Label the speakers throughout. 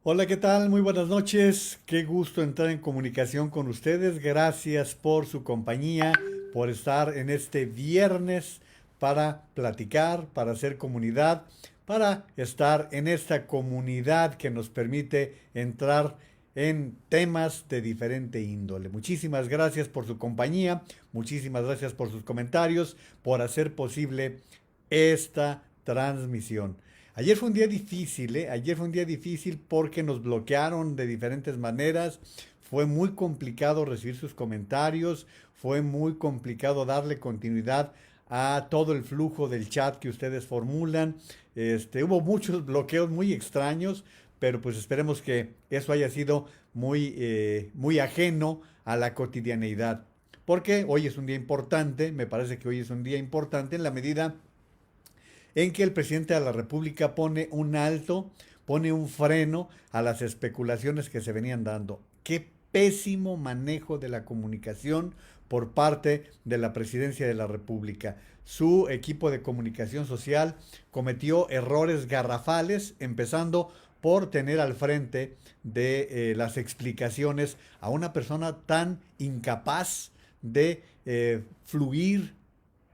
Speaker 1: Hola, ¿qué tal? Muy buenas noches. Qué gusto entrar en comunicación con ustedes. Gracias por su compañía, por estar en este viernes para platicar, para hacer comunidad, para estar en esta comunidad que nos permite entrar en temas de diferente índole. Muchísimas gracias por su compañía, muchísimas gracias por sus comentarios, por hacer posible esta transmisión. Ayer fue un día difícil, ¿eh? Ayer fue un día difícil porque nos bloquearon de diferentes maneras. Fue muy complicado recibir sus comentarios. Fue muy complicado darle continuidad a todo el flujo del chat que ustedes formulan. Hubo muchos bloqueos muy extraños, pero pues esperemos que eso haya sido muy ajeno a la cotidianeidad. Porque hoy es un día importante, me parece que hoy es un día importante en la medida en que el presidente de la República pone un alto, pone un freno a las especulaciones que se venían dando. Qué pésimo manejo de la comunicación por parte de la presidencia de la República. Su equipo de comunicación social cometió errores garrafales, empezando por tener al frente de las explicaciones a una persona tan incapaz de fluir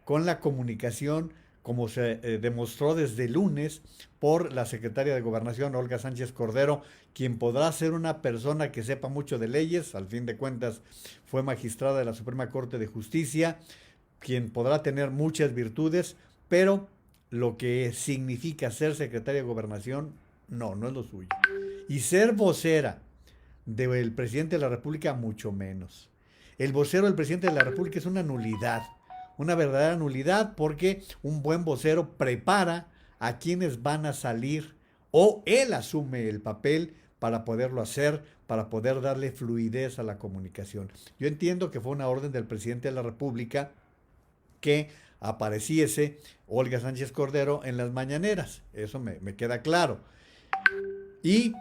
Speaker 1: con la comunicación como se demostró desde el lunes por la secretaria de Gobernación, Olga Sánchez Cordero, quien podrá ser una persona que sepa mucho de leyes, al fin de cuentas fue magistrada de la Suprema Corte de Justicia, quien podrá tener muchas virtudes, pero lo que significa ser secretaria de Gobernación, no, no es lo suyo. Y ser vocera del presidente de la República, mucho menos. El vocero del presidente de la República es una nulidad, una verdadera nulidad, porque un buen vocero prepara a quienes van a salir o él asume el papel para poderlo hacer, para poder darle fluidez a la comunicación. Yo entiendo que fue una orden del presidente de la República que apareciese Olga Sánchez Cordero en las mañaneras, eso me queda claro. Y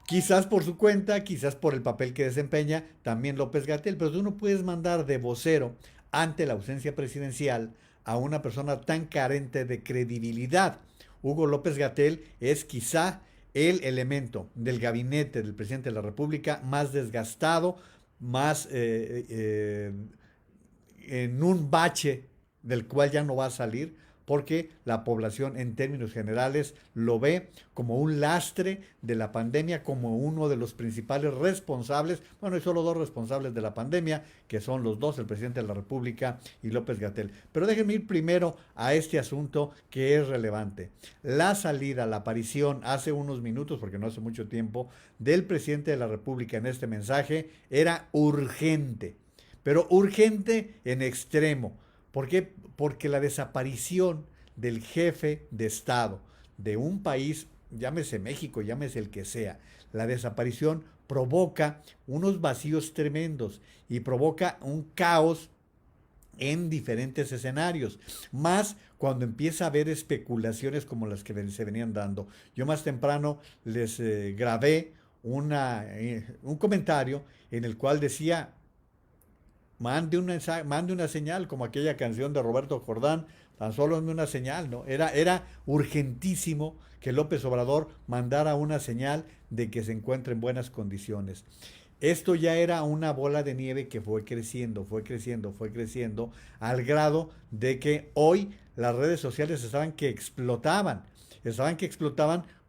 Speaker 1: quizás por su cuenta, quizás por el papel que desempeña también López-Gatell, pero tú no puedes mandar de vocero ante la ausencia presidencial a una persona tan carente de credibilidad. Hugo López-Gatell es quizá el elemento del gabinete del presidente de la República más desgastado, más en un bache del cual ya no va a salir, porque la población en términos generales lo ve como un lastre de la pandemia, como uno de los principales responsables. Bueno, hay solo dos responsables de la pandemia, que son los dos, el presidente de la República y López-Gatell. Pero déjenme ir primero a este asunto que es relevante. La salida, la aparición hace unos minutos, porque no hace mucho tiempo, del presidente de la República en este mensaje era urgente, pero urgente en extremo. ¿Por qué? Porque la desaparición del jefe de Estado de un país, llámese México, llámese el que sea, la desaparición provoca unos vacíos tremendos y provoca un caos en diferentes escenarios, más cuando empieza a haber especulaciones como las que se venían dando. Yo más temprano les grabé un comentario en el cual decía, mande una señal, como aquella canción de Roberto Jordán, tan solo una señal, ¿no? Era urgentísimo que López Obrador mandara una señal de que se encuentra en buenas condiciones. Esto ya era una bola de nieve que fue creciendo, fue creciendo, fue creciendo, al grado de que hoy las redes sociales estaban que explotaban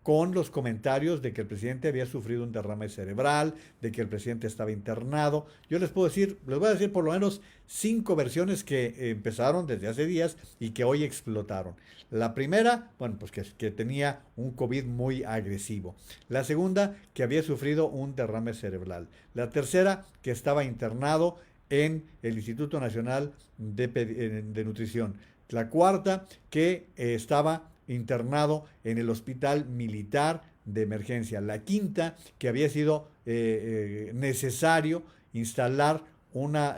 Speaker 1: con los comentarios de que el presidente había sufrido un derrame cerebral, de que el presidente estaba internado. Yo les puedo decir, les voy a decir por lo menos 5 versiones que empezaron desde hace días y que hoy explotaron. La primera, bueno, pues que tenía un COVID muy agresivo. La segunda, que había sufrido un derrame cerebral. La tercera, que estaba internado en el Instituto Nacional de Nutrición. La cuarta, que estaba internado en el Hospital Militar de Emergencia. La quinta, que había sido necesario instalar una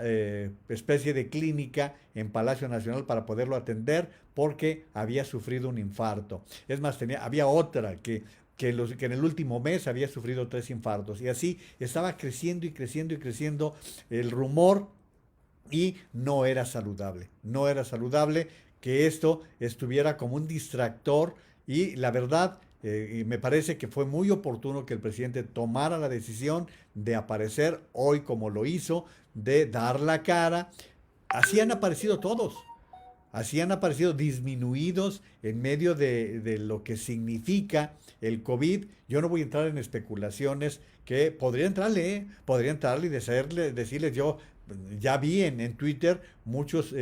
Speaker 1: especie de clínica en Palacio Nacional para poderlo atender porque había sufrido un infarto. Es más, había otra que en el último mes había sufrido 3 infartos. Y así estaba creciendo y creciendo y creciendo el rumor y no era saludable. No era saludable que esto estuviera como un distractor y la verdad Y me parece que fue muy oportuno que el presidente tomara la decisión de aparecer hoy como lo hizo, de dar la cara. Así han aparecido todos. Así han aparecido disminuidos en medio de lo que significa el COVID. Yo no voy a entrar en especulaciones que podría entrarle y decirles yo, ya vi en Twitter muchas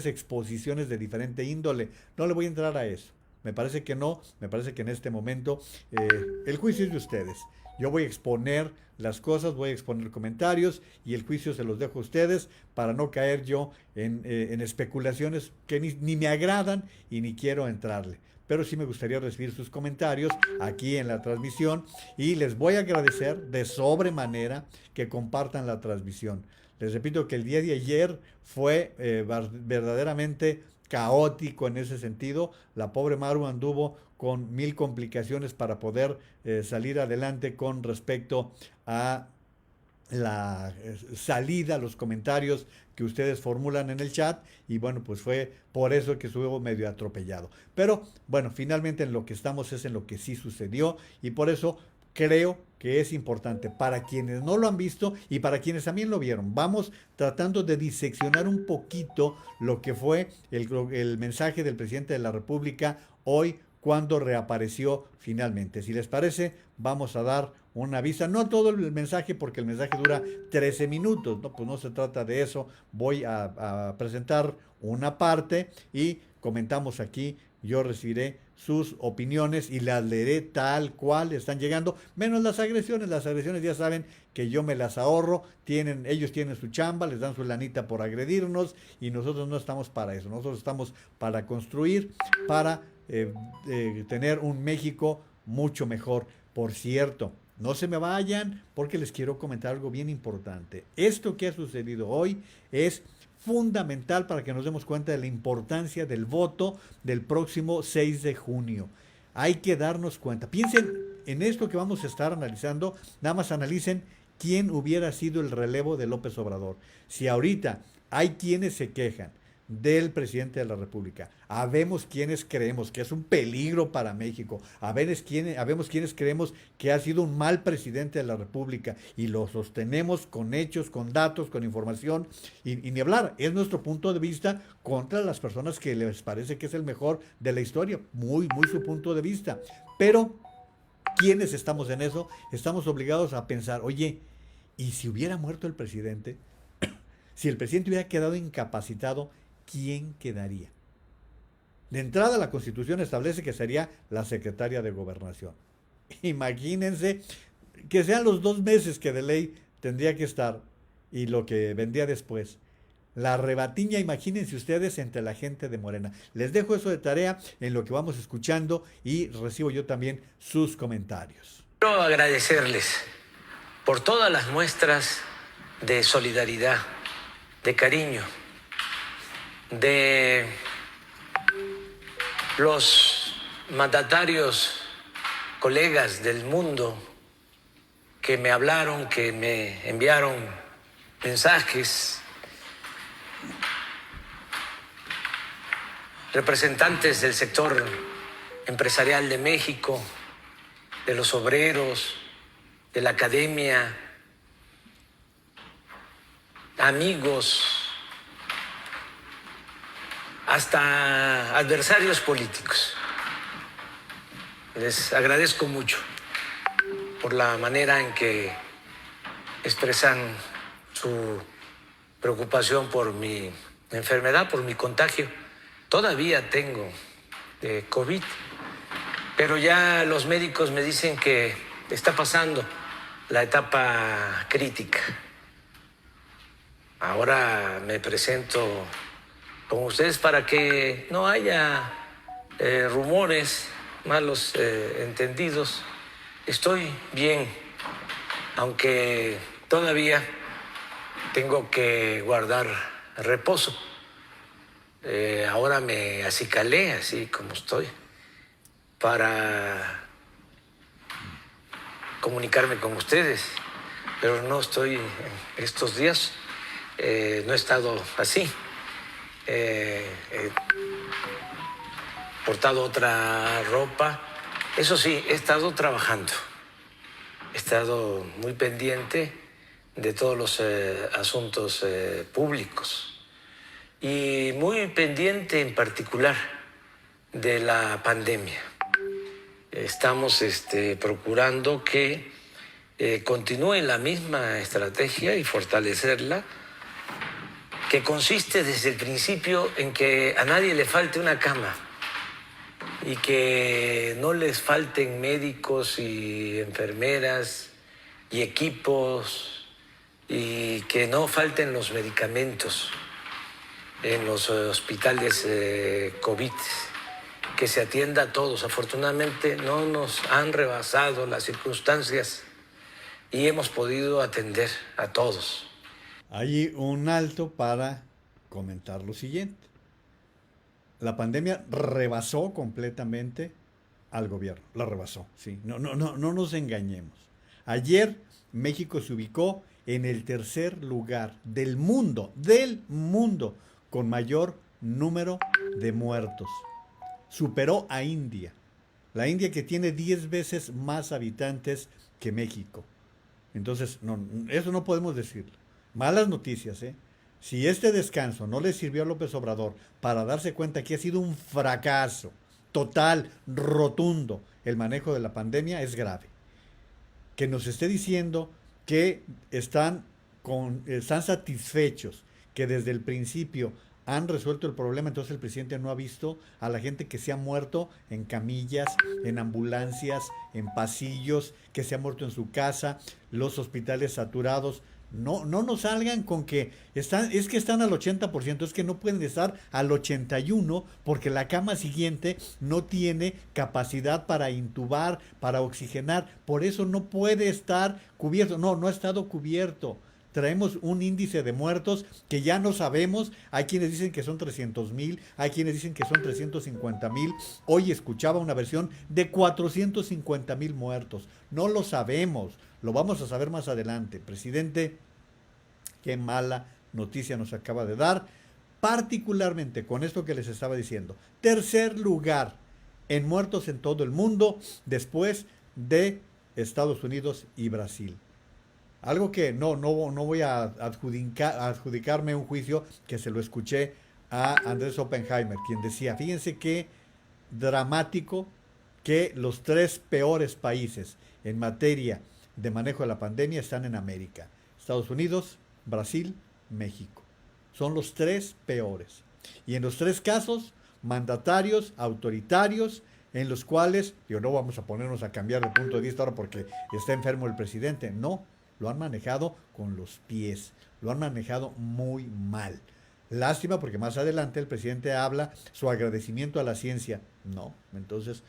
Speaker 1: exposiciones de diferente índole. No le voy a entrar a eso. Me parece que no, me parece que en este momento eh, el juicio es de ustedes. Yo voy a exponer las cosas, voy a exponer comentarios y el juicio se los dejo a ustedes para no caer yo en especulaciones que ni me agradan y ni quiero entrarle. Pero sí me gustaría recibir sus comentarios aquí en la transmisión y les voy a agradecer de sobremanera que compartan la transmisión. Les repito que el día de ayer fue verdaderamente caótico en ese sentido. La pobre Maru anduvo con mil complicaciones para poder salir adelante con respecto a la salida, los comentarios que ustedes formulan en el chat y bueno, pues fue por eso que estuvo medio atropellado. Pero bueno, finalmente en lo que estamos es en lo que sí sucedió y por eso creo que es importante para quienes no lo han visto y para quienes también lo vieron. Vamos tratando de diseccionar un poquito lo que fue el mensaje del presidente de la República hoy cuando reapareció finalmente. Si les parece, vamos a dar una vista, no todo el mensaje porque el mensaje dura 13 minutos, no, pues no se trata de eso, voy a presentar una parte y comentamos aquí, yo recibiré sus opiniones y las leeré tal cual están llegando, menos las agresiones ya saben que yo me las ahorro, ellos tienen su chamba, les dan su lanita por agredirnos y nosotros no estamos para eso, nosotros estamos para construir, para tener un México mucho mejor. Por cierto, no se me vayan porque les quiero comentar algo bien importante. Esto que ha sucedido hoy es fundamental para que nos demos cuenta de la importancia del voto del próximo 6 de junio. Hay que darnos cuenta. Piensen en esto que vamos a estar analizando. Nada más analicen quién hubiera sido el relevo de López Obrador. Si ahorita hay quienes se quejan del presidente de la República. Habemos quienes creemos que es un peligro para México. Habemos quienes creemos que ha sido un mal presidente de la República y lo sostenemos con hechos, con datos, con información y ni hablar. Es nuestro punto de vista contra las personas que les parece que es el mejor de la historia. Muy, muy su punto de vista. Pero quienes estamos en eso, estamos obligados a pensar, oye, ¿y si hubiera muerto el presidente? Si el presidente hubiera quedado incapacitado, ¿quién quedaría? De entrada, la Constitución establece que sería la secretaria de Gobernación. Imagínense que sean los 2 meses que de ley tendría que estar y lo que vendría después. La rebatiña, imagínense ustedes, entre la gente de Morena. Les dejo eso de tarea en lo que vamos escuchando y recibo yo también sus comentarios.
Speaker 2: Quiero agradecerles por todas las muestras de solidaridad, de cariño, de los mandatarios, colegas del mundo que me hablaron, que me enviaron mensajes, representantes del sector empresarial de México, de los obreros, de la academia, amigos, hasta adversarios políticos. Les agradezco mucho por la manera en que expresan su preocupación por mi enfermedad, por mi contagio. Todavía tengo COVID, pero ya los médicos me dicen que está pasando la etapa crítica. Ahora me presento con ustedes para que no haya rumores, malos entendidos. Estoy bien, aunque todavía tengo que guardar reposo. Ahora me acicalé así como estoy para comunicarme con ustedes, pero no estoy en estos días, no he estado así. He portado otra ropa Eso sí, he estado trabajando, he estado muy pendiente de todos los asuntos públicos y muy pendiente en particular de la pandemia. Estamos procurando que continúe la misma estrategia y fortalecerla, que consiste desde el principio en que a nadie le falte una cama y que no les falten médicos y enfermeras y equipos y que no falten los medicamentos en los hospitales COVID, que se atienda a todos. Afortunadamente no nos han rebasado las circunstancias y hemos podido atender a todos.
Speaker 1: Hay un alto para comentar lo siguiente. La pandemia rebasó completamente al gobierno, la rebasó, sí. No nos engañemos. Ayer México se ubicó en el tercer lugar del mundo, con mayor número de muertos. Superó a India. La India, que tiene 10 veces más habitantes que México. Entonces, no, eso no podemos decirlo. Malas noticias, ¿eh? Si este descanso no le sirvió a López Obrador para darse cuenta que ha sido un fracaso total, rotundo, el manejo de la pandemia, es grave. Que nos esté diciendo que están satisfechos, que desde el principio han resuelto el problema, entonces el presidente no ha visto a la gente que se ha muerto en camillas, en ambulancias, en pasillos, que se ha muerto en su casa, los hospitales saturados. No nos salgan con que están al 80%, es que no pueden estar al 81% porque la cama siguiente no tiene capacidad para intubar, para oxigenar, por eso no puede estar cubierto. No ha estado cubierto. Traemos un índice de muertos que ya no sabemos. Hay quienes dicen que son 300,000, hay quienes dicen que son 350,000. Hoy escuchaba una versión de 450,000 muertos. No lo sabemos, lo vamos a saber más adelante. Presidente, qué mala noticia nos acaba de dar, particularmente con esto que les estaba diciendo. Tercer lugar en muertos en todo el mundo, después de Estados Unidos y Brasil. Algo que no voy a adjudicarme un juicio, que se lo escuché a Andrés Oppenheimer, quien decía, fíjense qué dramático que los 3 peores países en materia de manejo de la pandemia están en América. Estados Unidos, Brasil, México. Son los 3 peores. Y en los 3 casos, mandatarios, autoritarios, en los cuales, no vamos a ponernos a cambiar de punto de vista ahora porque está enfermo el presidente. No, lo han manejado con los pies, lo han manejado muy mal. Lástima porque más adelante el presidente habla su agradecimiento a la ciencia. No, entonces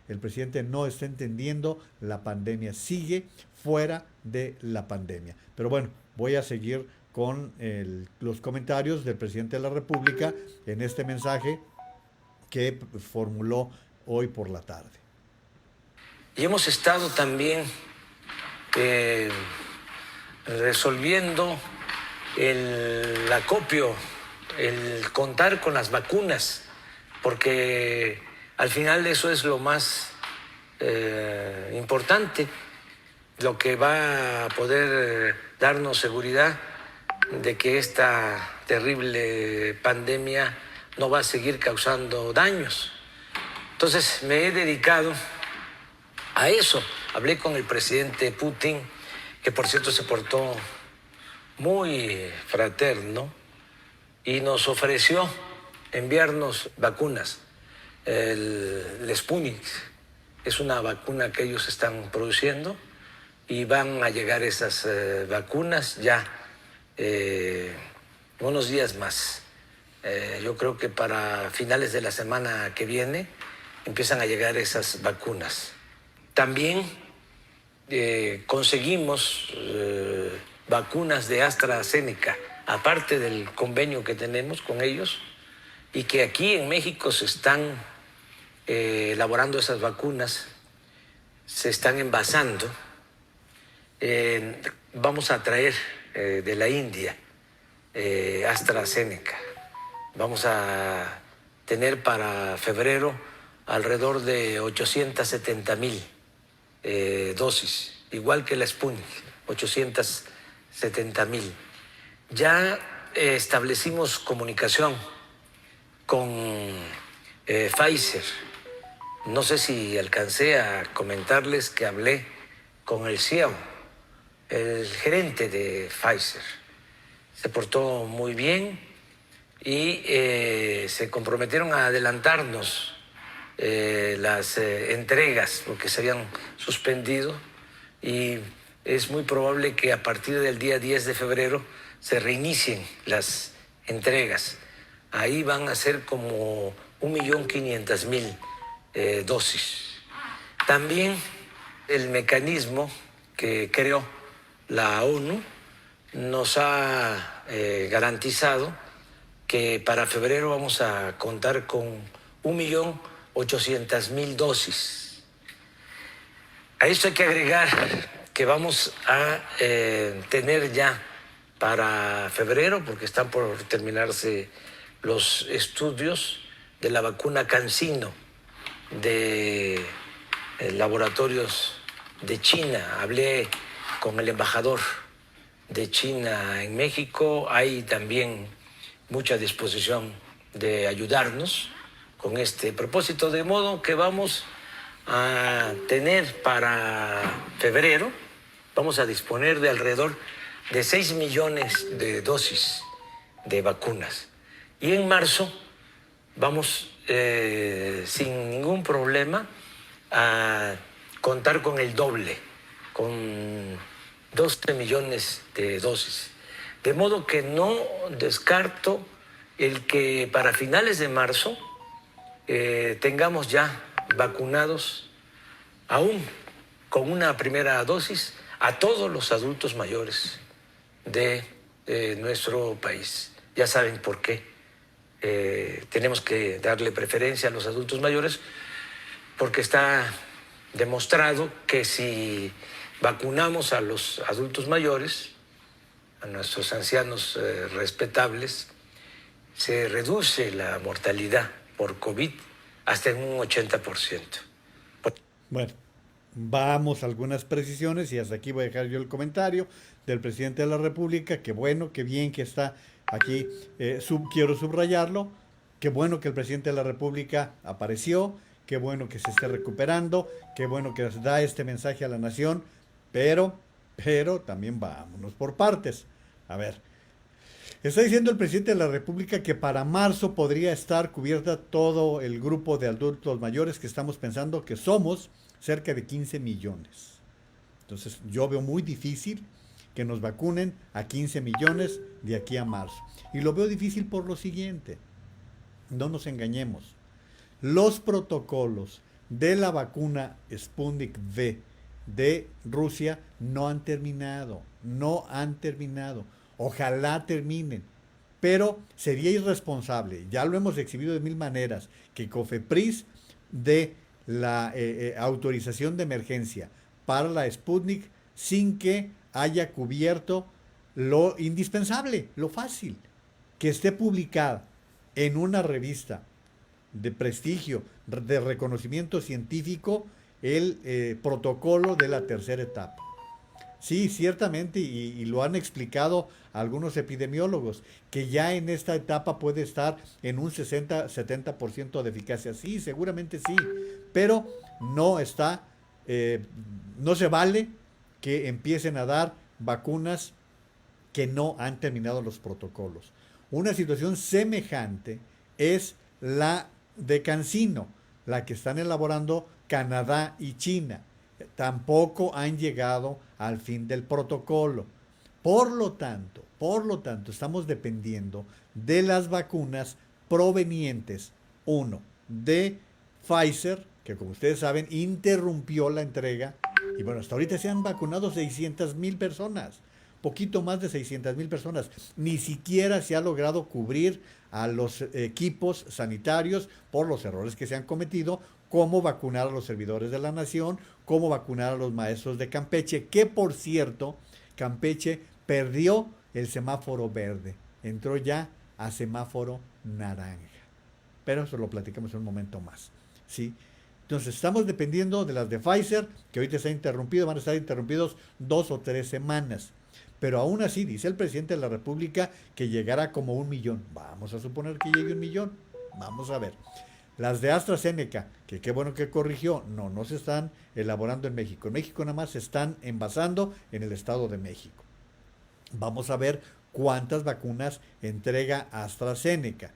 Speaker 1: el presidente no está entendiendo la pandemia, sigue fuera de la pandemia. Pero bueno, voy a seguir con los comentarios del presidente de la República en este mensaje que formuló hoy por la tarde.
Speaker 2: Y hemos estado también resolviendo el acopio, el contar con las vacunas, porque al final eso es lo más importante, lo que va a poder darnos seguridad de que esta terrible pandemia no va a seguir causando daños. Entonces me he dedicado a eso. Hablé con el presidente Putin, que por cierto se portó muy fraterno y nos ofreció enviarnos vacunas. El Sputnik es una vacuna que ellos están produciendo y van a llegar esas vacunas ya unos días más. Yo creo que para finales de la semana que viene empiezan a llegar esas vacunas. También conseguimos vacunas de AstraZeneca, aparte del convenio que tenemos con ellos, y que aquí en México se están elaborando esas vacunas, se están envasando. Vamos a traer de la India AstraZeneca. Vamos a tener para febrero alrededor de 870,000 dosis, igual que la Sputnik, 870,000. Ya establecimos comunicación con Pfizer. No sé si alcancé a comentarles que hablé con el CEO, el gerente de Pfizer. Se portó muy bien y se comprometieron a adelantarnos las entregas porque se habían suspendido, y es muy probable que a partir del día 10 de febrero se reinicien las entregas. Ahí van a ser como 1.500.000 dosis. También el mecanismo que creó la ONU nos ha garantizado que para febrero vamos a contar con 1.800.000 dosis. A esto hay que agregar que vamos a tener ya para febrero, porque están por terminarse los estudios de la vacuna CanSino de laboratorios de China. Hablé con el embajador de China en México, hay también mucha disposición de ayudarnos con este propósito, de modo que vamos a tener para febrero, vamos a disponer de alrededor de 6 millones de dosis de vacunas. Y en marzo vamos sin ningún problema a contar con el doble, con 12 millones de dosis. De modo que no descarto el que para finales de marzo tengamos ya vacunados, aún con una primera dosis, a todos los adultos mayores de nuestro país. Ya saben por qué tenemos que darle preferencia a los adultos mayores, porque está demostrado que si vacunamos a los adultos mayores, a nuestros ancianos respetables, se reduce la mortalidad por COVID hasta en un 80%.
Speaker 1: Bueno, vamos a algunas precisiones y hasta aquí voy a dejar yo el comentario del presidente de la República. Qué bueno, qué bien que está aquí. Quiero subrayarlo. Qué bueno que el presidente de la República apareció. Qué bueno que se esté recuperando. Qué bueno que da este mensaje a la nación. Pero también vámonos por partes. A ver. Está diciendo el presidente de la República que para marzo podría estar cubierta todo el grupo de adultos mayores, que estamos pensando que somos cerca de 15 millones. Entonces yo veo muy difícil que nos vacunen a 15 millones de aquí a marzo. Y lo veo difícil por lo siguiente. No nos engañemos. Los protocolos de la vacuna Sputnik V de Rusia no han terminado. No han terminado. Ojalá terminen. Pero sería irresponsable, ya lo hemos exhibido de mil maneras, que COFEPRIS dé la autorización de emergencia para la Sputnik sin que haya cubierto lo indispensable, lo fácil, que esté publicada en una revista de prestigio, de reconocimiento científico, el protocolo de la tercera etapa. Sí, ciertamente, y lo han explicado algunos epidemiólogos, que ya en esta etapa puede estar en un 60-70% de eficacia. Sí, seguramente sí, pero no está, no se vale que empiecen a dar vacunas que no han terminado los protocolos. Una situación semejante es la de CanSino, la que están elaborando Canadá y China. Tampoco han llegado al fin del protocolo. Por lo tanto, estamos dependiendo de las vacunas provenientes, uno, de Pfizer, que como ustedes saben, interrumpió la entrega, y bueno, hasta ahorita se han vacunado 600,000 personas, poquito más de 600,000 personas. Ni siquiera se ha logrado cubrir a los equipos sanitarios por los errores que se han cometido, cómo vacunar a los servidores de la nación, cómo vacunar a los maestros de Campeche, que por cierto, Campeche perdió el semáforo verde, entró ya a semáforo naranja. Pero eso lo platicamos en un momento más, ¿sí? Entonces, estamos dependiendo de las de Pfizer, que ahorita está interrumpido, van a estar interrumpidos 2 o 3 semanas. Pero aún así, dice el presidente de la República que llegará como 1 millón. Vamos a suponer que llegue 1 millón. Vamos a ver. Las de AstraZeneca, que qué bueno que corrigió, no se están elaborando en México. En México nada más se están envasando en el Estado de México. Vamos a ver cuántas vacunas entrega AstraZeneca,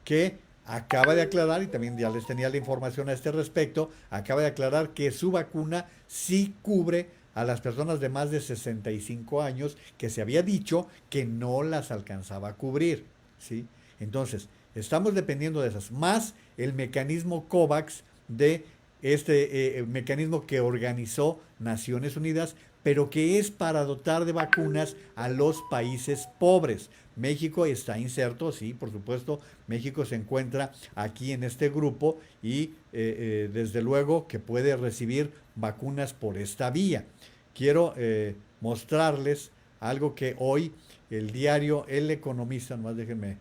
Speaker 1: que acaba de aclarar, y también ya les tenía la información a este respecto, acaba de aclarar que su vacuna sí cubre a las personas de más de 65 años, que se había dicho que no las alcanzaba a cubrir, ¿sí? Entonces, estamos dependiendo de esas, más el mecanismo COVAX de este mecanismo que organizó Naciones Unidas, pero que es para dotar de vacunas a los países pobres. México está inserto, sí, por supuesto, México se encuentra aquí en este grupo y desde luego que puede recibir vacunas por esta vía. Quiero mostrarles algo que hoy el diario El Economista, nomás déjenme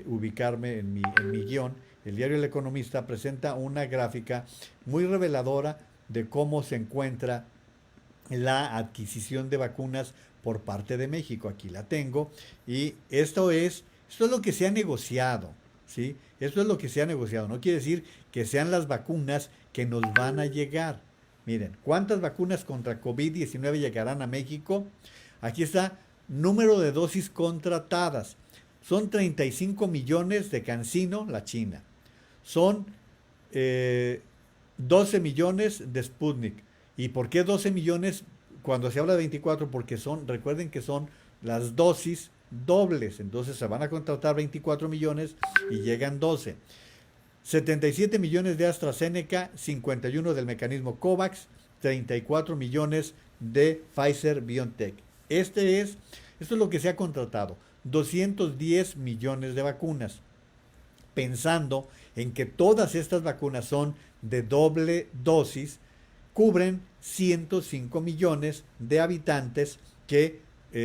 Speaker 1: ubicarme en mi guión, el diario El Economista presenta una gráfica muy reveladora de cómo se encuentra la adquisición de vacunas por parte de México. Aquí la tengo y esto es lo que se ha negociado, ¿sí? Esto es lo que se ha negociado. No quiere decir que sean las vacunas que nos van a llegar. Miren, ¿cuántas vacunas contra COVID-19 llegarán a México? Aquí está, número de dosis contratadas. Son 35 millones de CanSino, la China. Son 12 millones de Sputnik. ¿Y por qué 12 millones cuando se habla de 24? Porque recuerden que son las dosis dobles. Entonces se van a contratar 24 millones y llegan 12. 77 millones de AstraZeneca, 51 del mecanismo COVAX, 34 millones de Pfizer-BioNTech. Esto es lo que se ha contratado. 210 millones de vacunas. Pensando en que todas estas vacunas son de doble dosis, cubren 105 millones de habitantes que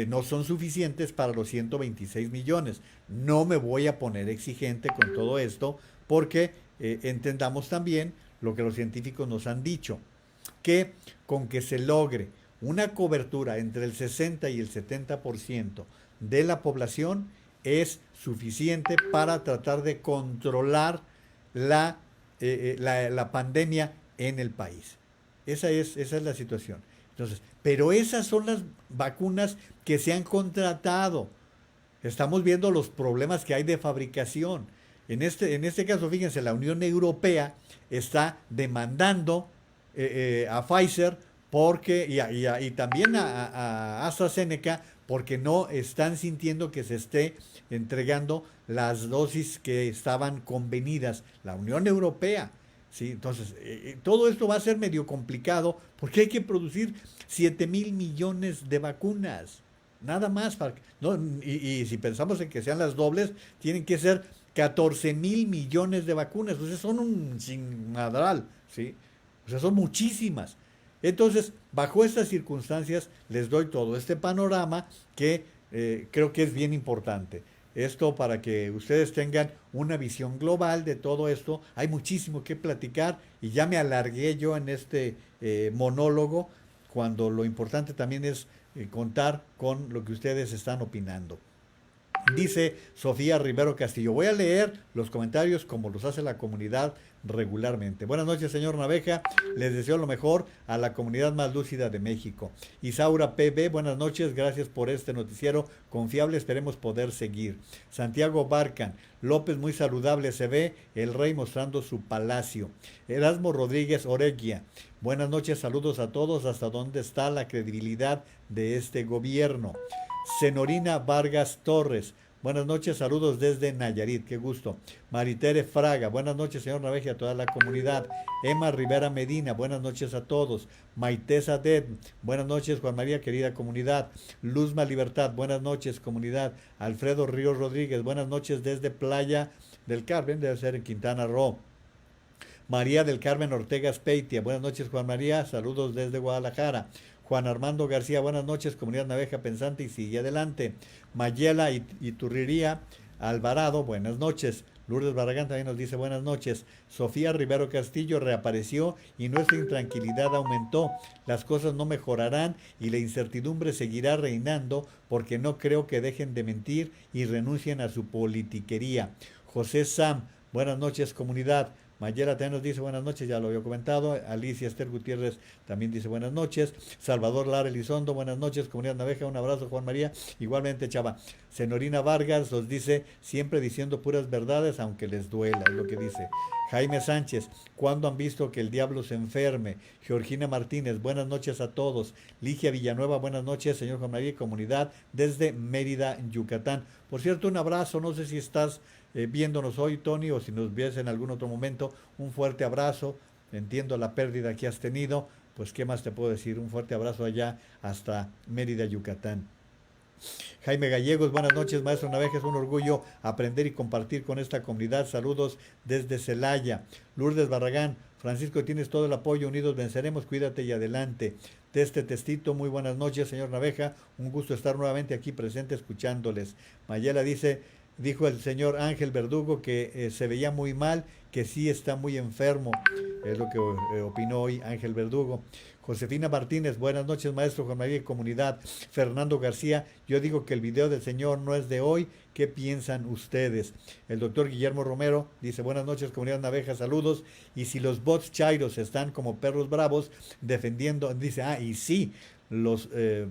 Speaker 1: no son suficientes para los 126 millones. No me voy a poner exigente con todo esto porque entendamos también lo que los científicos nos han dicho, que con que se logre una cobertura entre el 60 y el 70% de la población es suficiente para tratar de controlar la pandemia en el país. Esa es la situación. Entonces, pero esas son las vacunas que se han contratado. Estamos viendo los problemas que hay de fabricación. En este caso, fíjense, la Unión Europea está demandando a Pfizer y también a AstraZeneca porque no están sintiendo que se esté entregando las dosis que estaban convenidas. La Unión Europea. ¿Sí? Entonces, todo esto va a ser medio complicado porque hay que producir 7,000 millones de vacunas. Nada más. ¿No? Y si pensamos en que sean las dobles, tienen que ser 14,000 millones de vacunas. Entonces, son un chingadral. ¿Sí? O sea, son muchísimas. Entonces, bajo estas circunstancias, les doy todo este panorama que creo que es bien importante. Esto para que ustedes tengan una visión global de todo esto. Hay muchísimo que platicar y ya me alargué yo en este monólogo, cuando lo importante también es contar con lo que ustedes están opinando. Dice Sofía Rivero Castillo, voy a leer los comentarios como los hace la comunidad regularmente. Buenas noches, señor Naveja, les deseo lo mejor a la comunidad más lúcida de México. Isaura PB, buenas noches, gracias por este noticiero confiable, esperemos poder seguir. Santiago Barcan, López muy saludable se ve, el rey mostrando su palacio. Erasmo Rodríguez Oreguia, buenas noches, saludos a todos, hasta dónde está la credibilidad de este gobierno. Senorina Vargas Torres, buenas noches, saludos desde Nayarit, qué gusto. Maritere Fraga, buenas noches, señor Naveja, a toda la comunidad. Emma Rivera Medina, buenas noches a todos. Maitesa Ded, buenas noches, Juan María, querida comunidad. Luzma Libertad, buenas noches, comunidad. Alfredo Ríos Rodríguez, buenas noches desde Playa del Carmen, debe ser en Quintana Roo. María del Carmen Ortega Speitia, buenas noches, Juan María, saludos desde Guadalajara. Juan Armando García, buenas noches, comunidad Naveja pensante y sigue adelante. Mayela Iturriría Alvarado, buenas noches. Lourdes Barragán también nos dice buenas noches. Sofía Rivero Castillo reapareció y nuestra intranquilidad aumentó. Las cosas no mejorarán y la incertidumbre seguirá reinando porque no creo que dejen de mentir y renuncien a su politiquería. José Sam, buenas noches comunidad. Mayela también nos dice buenas noches, ya lo había comentado. Alicia Esther Gutiérrez también dice buenas noches. Salvador Lara Elizondo, buenas noches, comunidad Naveja, un abrazo, Juan María. Igualmente, Chava. Senorina Vargas nos dice, siempre diciendo puras verdades, aunque les duela, es lo que dice. Jaime Sánchez, ¿cuándo han visto que el diablo se enferme? Georgina Martínez, buenas noches a todos. Ligia Villanueva, buenas noches, señor Juan María y comunidad, desde Mérida, Yucatán. Por cierto, un abrazo, no sé si estás viéndonos hoy, Tony, o si nos ves en algún otro momento, un fuerte abrazo. Entiendo la pérdida que has tenido, pues qué más te puedo decir, un fuerte abrazo allá hasta Mérida, Yucatán. Jaime Gallegos, buenas noches, maestro Naveja, es un orgullo aprender y compartir con esta comunidad. Saludos desde Celaya. Lourdes Barragán, Francisco, tienes todo el apoyo, unidos venceremos, cuídate y adelante. Teste Testito, muy buenas noches, señor Naveja, un gusto estar nuevamente aquí presente escuchándoles. Mayela dice, dijo el señor Ángel Verdugo que se veía muy mal, que sí está muy enfermo, es lo que opinó hoy Ángel Verdugo. Josefina Martínez, buenas noches, maestro Juan María y comunidad. Fernando García, yo digo que el video del señor no es de hoy, ¿qué piensan ustedes? El doctor Guillermo Romero dice, buenas noches, comunidad Naveja, saludos. Y si los bots chairos están como perros bravos defendiendo, dice, y sí, los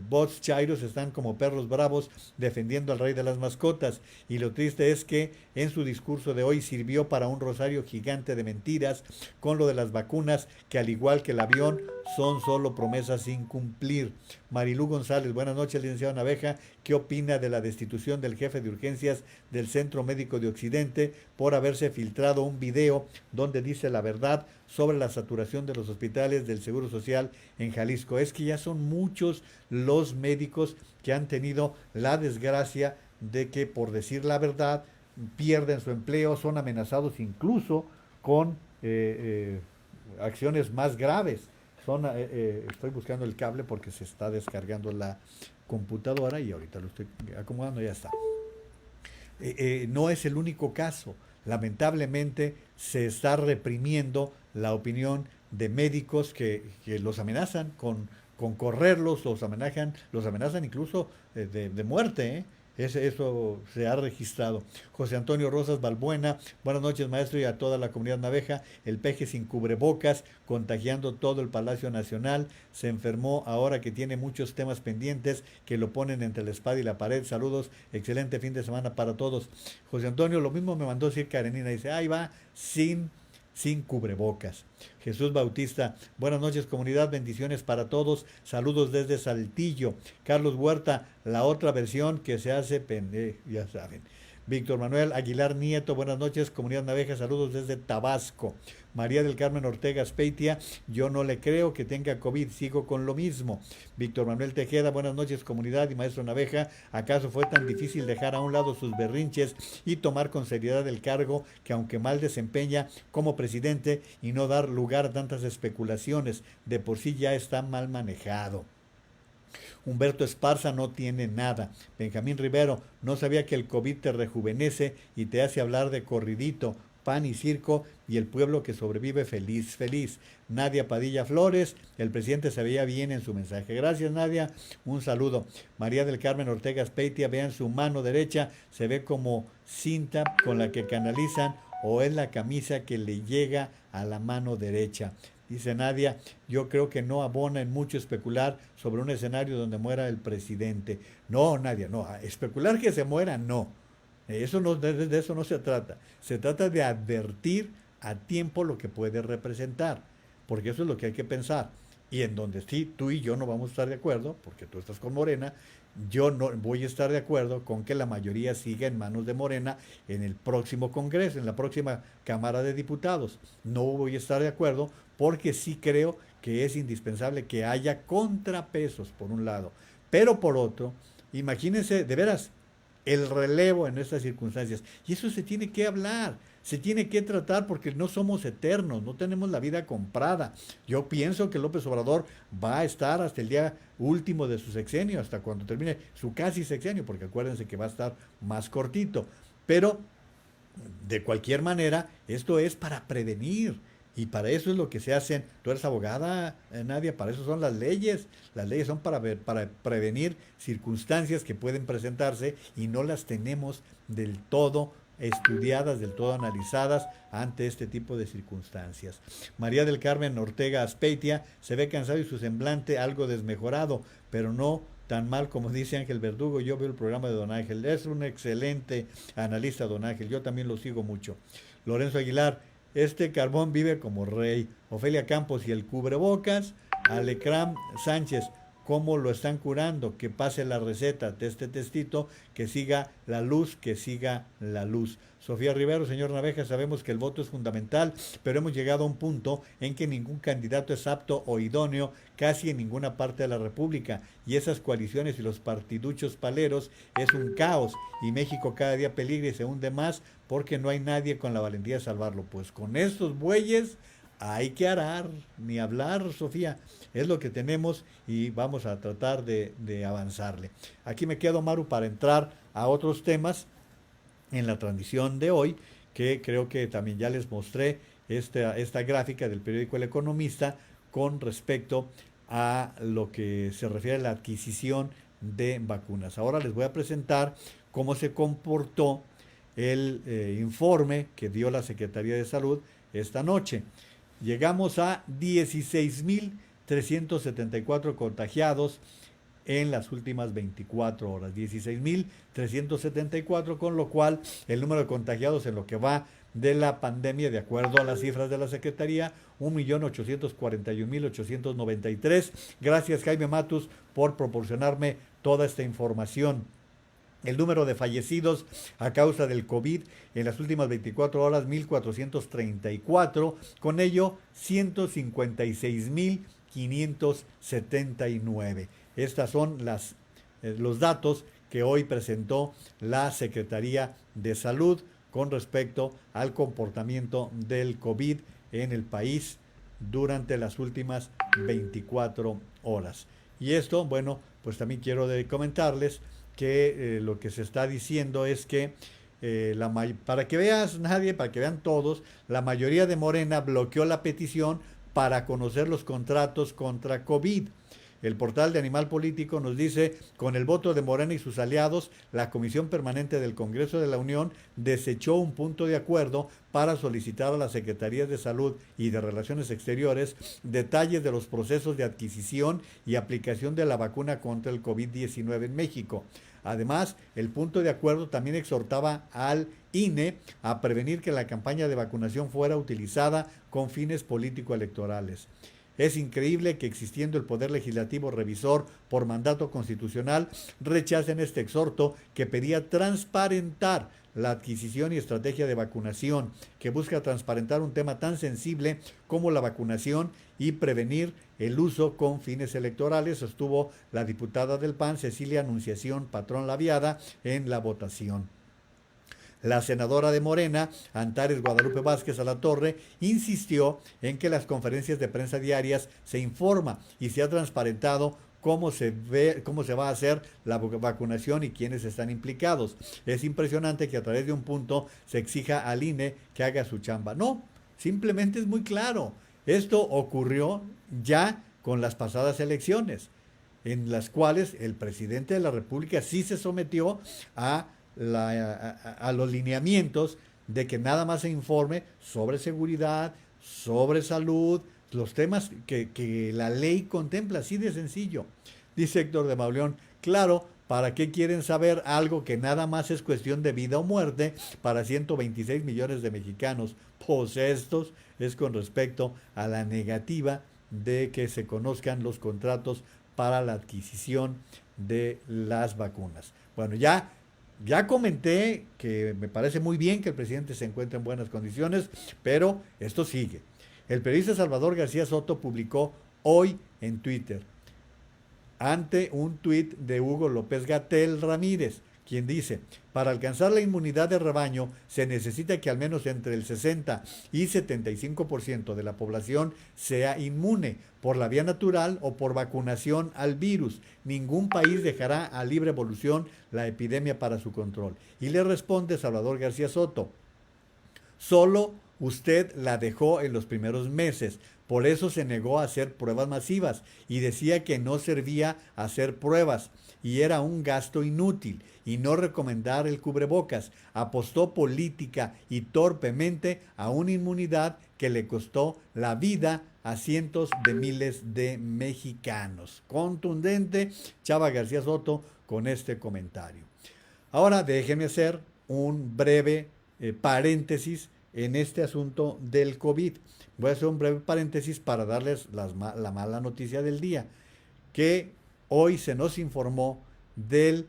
Speaker 1: bots chairos están como perros bravos defendiendo al rey de las mascotas, y lo triste es que en su discurso de hoy sirvió para un rosario gigante de mentiras con lo de las vacunas, que al igual que el avión son solo promesas sin cumplir. Marilú González, buenas noches, licenciado Naveja, ¿qué opina de la destitución del jefe de urgencias del Centro Médico de Occidente por haberse filtrado un video donde dice la verdad sobre la saturación de los hospitales del Seguro Social en Jalisco? Es que ya son muchos los médicos que han tenido la desgracia de que por decir la verdad pierden su empleo, son amenazados incluso con acciones más graves. Estoy buscando el cable porque se está descargando la computadora y ahorita lo estoy acomodando, ya está. No es el único caso. Lamentablemente se está reprimiendo la opinión de médicos que los amenazan con correrlos, los amenazan incluso de muerte, ¿eh? Eso se ha registrado. José Antonio Rosas Balbuena, buenas noches maestro y a toda la comunidad naveja. El peje sin cubrebocas, contagiando todo el Palacio Nacional, se enfermó ahora que tiene muchos temas pendientes que lo ponen entre la espada y la pared. Saludos, excelente fin de semana para todos. José Antonio, lo mismo me mandó decir Karenina, dice, ahí va, sin cubrebocas. Jesús Bautista, buenas noches comunidad, bendiciones para todos, saludos desde Saltillo. Carlos Huerta, la otra versión que se hace ya saben. Víctor Manuel Aguilar Nieto, buenas noches, comunidad Naveja, saludos desde Tabasco. María del Carmen Ortega Speitia, yo no le creo que tenga COVID, sigo con lo mismo. Víctor Manuel Tejeda, buenas noches, comunidad y maestro Naveja, ¿acaso fue tan difícil dejar a un lado sus berrinches y tomar con seriedad el cargo que aunque mal desempeña como presidente y no dar lugar a tantas especulaciones, de por sí ya está mal manejado? Humberto Esparza no tiene nada. Benjamín Rivero, no sabía que el COVID te rejuvenece y te hace hablar de corridito, pan y circo y el pueblo que sobrevive feliz, feliz. Nadia Padilla Flores, el presidente se veía bien en su mensaje. Gracias Nadia, un saludo. María del Carmen Ortega Speitia, vean su mano derecha, se ve como cinta con la que canalizan o es la camisa que le llega a la mano derecha. Dice Nadia, yo creo que no abona en mucho especular sobre un escenario donde muera el presidente. No, Nadia, no, especular que se muera, no. Eso no, de eso no se trata. Se trata de advertir a tiempo lo que puede representar, porque eso es lo que hay que pensar. Y en donde sí, tú y yo no vamos a estar de acuerdo, porque tú estás con Morena, yo no voy a estar de acuerdo con que la mayoría siga en manos de Morena en el próximo Congreso, en la próxima Cámara de Diputados. No voy a estar de acuerdo porque sí creo que es indispensable que haya contrapesos, por un lado. Pero por otro, imagínense, de veras, el relevo en estas circunstancias. Y eso se tiene que hablar, se tiene que tratar porque no somos eternos, no tenemos la vida comprada. Yo pienso que López Obrador va a estar hasta el día último de su sexenio, hasta cuando termine su casi sexenio, porque acuérdense que va a estar más cortito. Pero De cualquier manera, esto es para prevenir. Y para eso es lo que se hacen. Tú eres abogada, Nadia, para eso son las leyes. Las leyes son para prevenir circunstancias que pueden presentarse y no las tenemos del todo estudiadas, del todo analizadas ante este tipo de circunstancias. María del Carmen Ortega Aspeitia se ve cansado y su semblante algo desmejorado, pero no tan mal como dice Ángel Verdugo. Yo veo el programa de Don Ángel, es un excelente analista Don Ángel, yo también lo sigo mucho. Lorenzo Aguilar, este carbón vive como rey. Ofelia Campos y el cubrebocas. Alecram Sánchez, ¿cómo lo están curando? Que pase la receta de este testito, que siga la luz, que siga la luz. Sofía Rivero, señor Naveja, sabemos que el voto es fundamental, pero hemos llegado a un punto en que ningún candidato es apto o idóneo casi en ninguna parte de la República, y esas coaliciones y los partiduchos paleros es un caos, y México cada día peligra y se hunde más porque no hay nadie con la valentía de salvarlo. Pues con estos bueyes hay que arar, ni hablar, Sofía. Es lo que tenemos y vamos a tratar de avanzarle. Aquí me quedo, Maru, para entrar a otros temas en la transmisión de hoy, que creo que también ya les mostré esta gráfica del periódico El Economista con respecto a lo que se refiere a la adquisición de vacunas. Ahora les voy a presentar cómo se comportó el informe que dio la Secretaría de Salud esta noche. Llegamos a 16.374 contagiados en las últimas 24 horas. 16.374, con lo cual el número de contagiados en lo que va de la pandemia, de acuerdo a las cifras de la Secretaría, 1.841.893. Gracias, Jaime Matus, por proporcionarme toda esta información. El número de fallecidos a causa del COVID en las últimas 24 horas, 1.434. Con ello, 156.579. Estas son los datos que hoy presentó la Secretaría de Salud con respecto al comportamiento del COVID en el país durante las últimas 24 horas. Y esto, bueno, pues también quiero comentarles que lo que se está diciendo es que para que veas nadie, para que vean todos, la mayoría de Morena bloqueó la petición para conocer los contratos contra COVID. El portal de Animal Político nos dice, con el voto de Morena y sus aliados, la Comisión Permanente del Congreso de la Unión desechó un punto de acuerdo para solicitar a las Secretarías de Salud y de Relaciones Exteriores detalles de los procesos de adquisición y aplicación de la vacuna contra el COVID-19 en México. Además, el punto de acuerdo también exhortaba al INE a prevenir que la campaña de vacunación fuera utilizada con fines político-electorales. Es increíble que, existiendo el Poder Legislativo revisor por mandato constitucional, rechacen este exhorto que pedía transparentar la adquisición y estrategia de vacunación, que busca transparentar un tema tan sensible como la vacunación y prevenir el uso con fines electorales, sostuvo la diputada del PAN, Cecilia Anunciación Patrón Laviada, en la votación. La senadora de Morena, Antares Guadalupe Vázquez Alatorre, insistió en que las conferencias de prensa diarias se informa y se ha transparentado cómo se va a hacer la vacunación y quiénes están implicados. Es impresionante que a través de un punto se exija al INE que haga su chamba. No, simplemente es muy claro. Esto ocurrió ya con las pasadas elecciones, en las cuales el presidente de la República sí se sometió a los lineamientos de que nada más se informe sobre seguridad, sobre salud, los temas que la ley contempla, así de sencillo. Dice Héctor de Mauleón, claro, ¿para qué quieren saber algo que nada más es cuestión de vida o muerte para 126 millones de mexicanos? Pues estos es con respecto a la negativa de que se conozcan los contratos para la adquisición de las vacunas. Bueno, ya comenté que me parece muy bien que el presidente se encuentre en buenas condiciones, pero esto sigue. El periodista Salvador García Soto publicó hoy en Twitter, ante un tuit de Hugo López-Gatell Ramírez, quien dice, para alcanzar la inmunidad de rebaño se necesita que al menos entre el 60 y 75% de la población sea inmune por la vía natural o por vacunación al virus. Ningún país dejará a libre evolución la epidemia para su control. Y le responde Salvador García Soto, Solo usted la dejó en los primeros meses. Por eso se negó a hacer pruebas masivas y decía que no servía hacer pruebas y era un gasto inútil y no recomendar el cubrebocas. Apostó política y torpemente a una inmunidad que le costó la vida a cientos de miles de mexicanos. Contundente Chava García Soto con este comentario. Ahora déjenme hacer un breve paréntesis en este asunto del COVID. Voy a hacer un breve paréntesis para darles la mala noticia del día, que hoy se nos informó del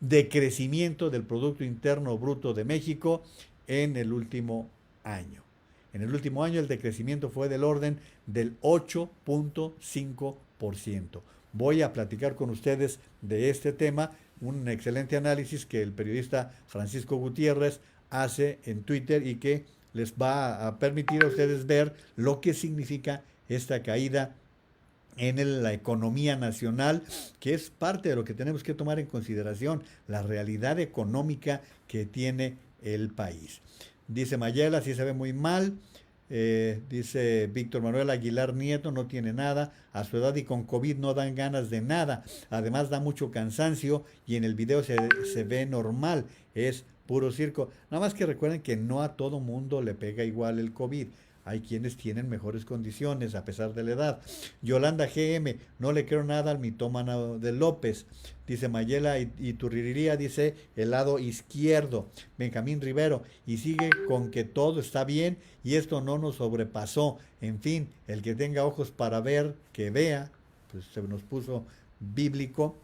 Speaker 1: decrecimiento del Producto Interno Bruto de México en el último año. En el último año el decrecimiento fue del orden del 8.5%. Voy a platicar con ustedes de este tema, un excelente análisis que el periodista Francisco Gutiérrez hace en Twitter y que les va a permitir a ustedes ver lo que significa esta caída en la economía nacional, que es parte de lo que tenemos que tomar en consideración, la realidad económica que tiene el país. Dice Mayela, sí se ve muy mal. Dice Víctor Manuel Aguilar Nieto, no tiene nada, a su edad y con COVID no dan ganas de nada, además da mucho cansancio y en el video se ve normal, es puro circo. Nada más que recuerden que no a todo mundo le pega igual el COVID. Hay quienes tienen mejores condiciones a pesar de la edad. Yolanda GM, no le creo nada al mitómano de López. Dice Mayela y Turriría, dice el lado izquierdo. Benjamín Rivero, y sigue con que todo está bien y esto no nos sobrepasó. En fin, el que tenga ojos para ver, que vea. Pues se nos puso bíblico.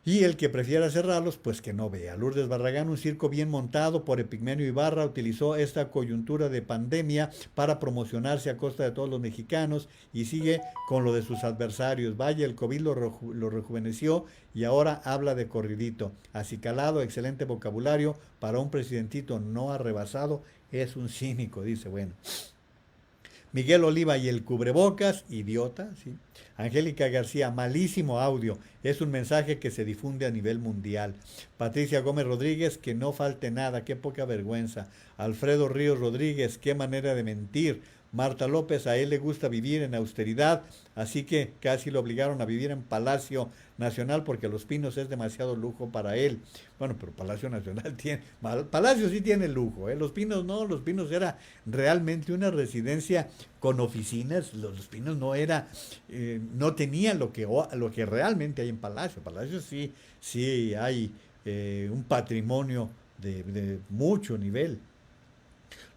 Speaker 1: Y el que prefiera cerrarlos, pues que no vea. Lourdes Barragán, un circo bien montado por Epigmenio Ibarra, utilizó esta coyuntura de pandemia para promocionarse a costa de todos los mexicanos y sigue con lo de sus adversarios. Vaya, el COVID lo rejuveneció y ahora habla de corridito. Acicalado, excelente vocabulario para un presidentito no arrebasado, es un cínico, dice, bueno. Miguel Oliva y el cubrebocas, idiota, sí. Angélica García, malísimo audio, es un mensaje que se difunde a nivel mundial. Patricia Gómez Rodríguez, que no falte nada, qué poca vergüenza. Alfredo Ríos Rodríguez, qué manera de mentir. Marta López, a él le gusta vivir en austeridad, así que casi lo obligaron a vivir en Palacio Nacional porque Los Pinos es demasiado lujo para él. Bueno, pero Palacio Nacional tiene, Palacio sí tiene lujo, ¿eh? Los Pinos no, Los Pinos era realmente una residencia con oficinas, Los Pinos no era, no tenía lo que realmente hay en Palacio. Palacio sí hay un patrimonio de mucho nivel.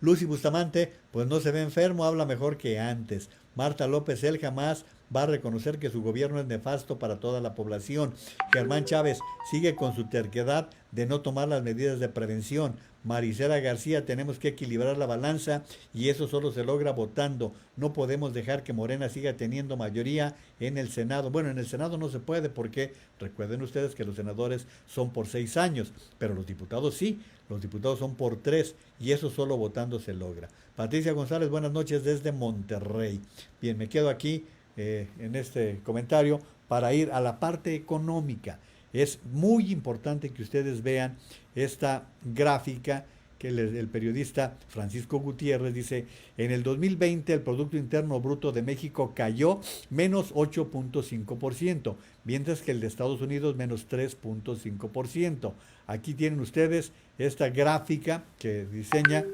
Speaker 1: Lucy Bustamante, pues no se ve enfermo, habla mejor que antes. Marta López, él jamás va a reconocer que su gobierno es nefasto para toda la población. Germán Chávez sigue con su terquedad de no tomar las medidas de prevención. Marisela García, tenemos que equilibrar la balanza y eso solo se logra votando. No podemos dejar que Morena siga teniendo mayoría en el Senado. Bueno, en el Senado no se puede porque recuerden ustedes que los senadores son por 6 años, pero los diputados sí. Los diputados son por 3 y eso solo votando se logra. Patricia González, buenas noches desde Monterrey. Bien, me quedo aquí en este comentario para ir a la parte económica. Es muy importante que ustedes vean esta gráfica que el periodista Francisco Gutiérrez dice, en el 2020 el Producto Interno Bruto de México cayó menos 8.5%, mientras que el de Estados Unidos menos 3.5%. Aquí tienen ustedes esta gráfica que diseña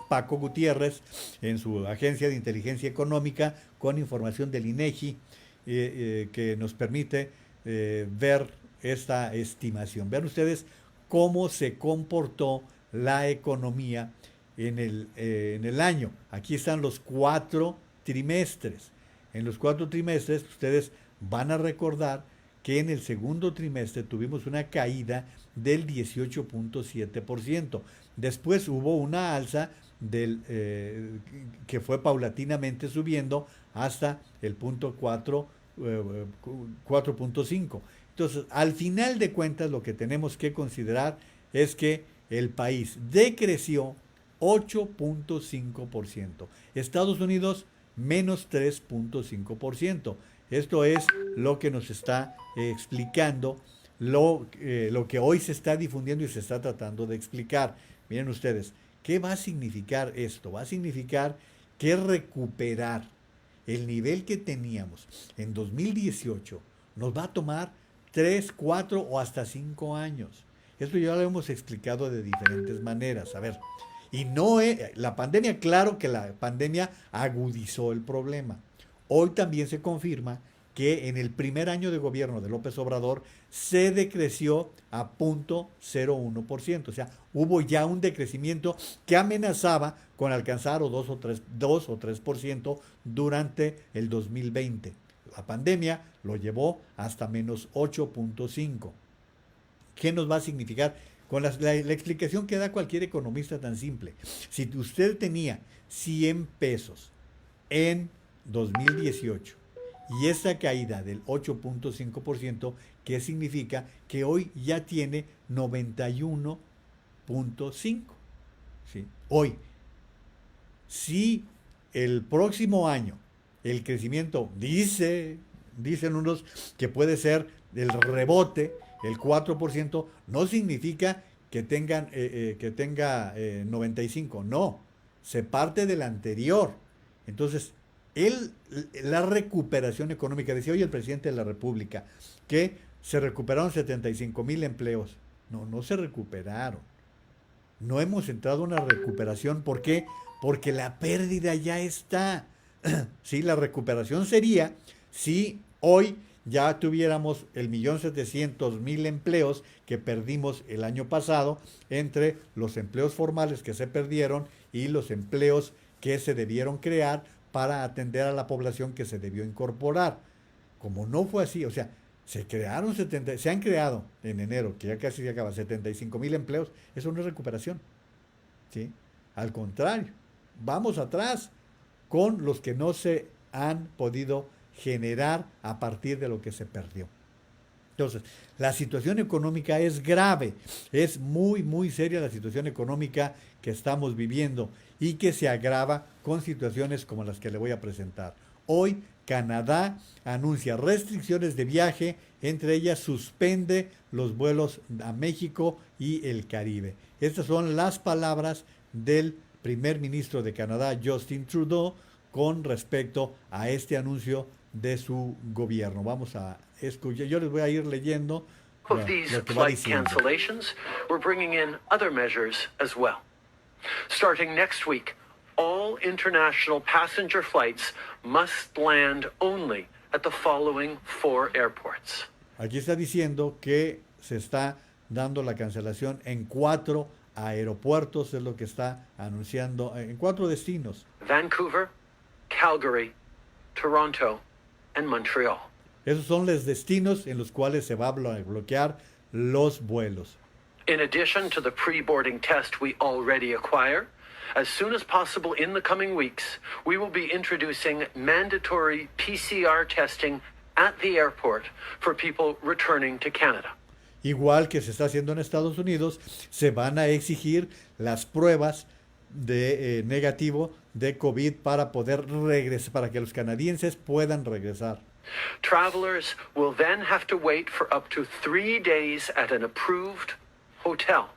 Speaker 1: Paco Gutiérrez en su agencia de inteligencia económica con información del INEGI que nos permite ver esta estimación. Vean ustedes cómo se comportó la economía en el año. Aquí están los 4 trimestres. En los 4 trimestres ustedes van a recordar que en el segundo trimestre tuvimos una caída del 18.7%. Después hubo una alza que fue paulatinamente subiendo hasta el punto 4.5. Entonces, al final de cuentas, lo que tenemos que considerar es que el país decreció 8.5%. Estados Unidos, menos 3.5%. Esto es lo que nos está explicando lo que hoy se está difundiendo y se está tratando de explicar. Miren ustedes, ¿Qué va a significar esto? Va a significar que recuperar el nivel que teníamos en 2018 nos va a tomar 3, 4 o hasta 5 años. Esto ya lo hemos explicado de diferentes maneras. A ver, y no la pandemia, claro que la pandemia agudizó el problema. Hoy también se confirma que en el primer año de gobierno de López Obrador se decreció a 0.01%. O sea, hubo ya un decrecimiento que amenazaba con alcanzar 2 o 3% durante el 2020. La pandemia lo llevó hasta menos 8.5%. ¿Qué nos va a significar? Con la explicación que da cualquier economista tan simple. Si usted tenía 100 pesos en 2018 y esa caída del 8.5%, ¿qué significa? Que hoy ya tiene 91.5. ¿Sí? Hoy, si el próximo año el crecimiento dicen unos que puede ser el rebote, el 4%, no significa que tenga 95, no, se parte del anterior. Entonces, la recuperación económica, decía hoy el presidente de la República, que se recuperaron 75,000 empleos. No se recuperaron. No hemos entrado en una recuperación. ¿Por qué? Porque la pérdida ya está. Sí, la recuperación sería si hoy ya tuviéramos el 1.700.000 empleos que perdimos el año pasado entre los empleos formales que se perdieron y los empleos que se debieron crear para atender a la población que se debió incorporar. Como no fue así, o sea, se han creado en enero, que ya casi se acaba, 75,000 empleos, eso no es recuperación. ¿Sí? Al contrario, vamos atrás con los que no se han podido generar a partir de lo que se perdió. Entonces, la situación económica es grave, es muy, muy seria la situación económica que estamos viviendo y que se agrava con situaciones como las que le voy a presentar. Hoy, Canadá anuncia restricciones de viaje, entre ellas suspende los vuelos a México y el Caribe. Estas son las palabras del primer ministro de Canadá, Justin Trudeau, con respecto a este anuncio de su gobierno. Vamos a escuchar, yo les voy a ir leyendo
Speaker 3: lo que va diciendo. Cancellations, we're bringing in other measures as well. Starting next week, all international passenger flights must land only at the following 4 airports.
Speaker 1: Aquí está diciendo que se está dando la cancelación en 4 aeropuertos, es lo que está anunciando, en 4 destinos.
Speaker 3: Vancouver, Calgary, Toronto, and Montreal.
Speaker 1: Esos son los destinos en los cuales se va a bloquear los vuelos.
Speaker 3: In addition to the pre-boarding test we already acquire, as soon as possible in the coming weeks, we will be introducing mandatory PCR testing at the airport for people returning to Canada.
Speaker 1: Igual que se está haciendo en Estados Unidos, se van a exigir las pruebas de negativo de COVID para poder regresar, para que los canadienses puedan regresar.
Speaker 3: Travelers will then have to wait for up to 3 days at an approved hotel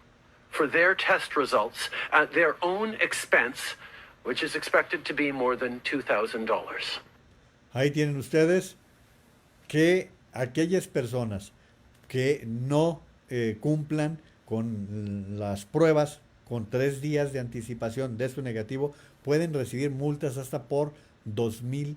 Speaker 3: for their test results at their own expense, which is expected to be more than $2,000.
Speaker 1: Ahí tienen ustedes que aquellas personas que no cumplan con las pruebas con 3 días de anticipación de su negativo pueden recibir multas hasta por $2,000.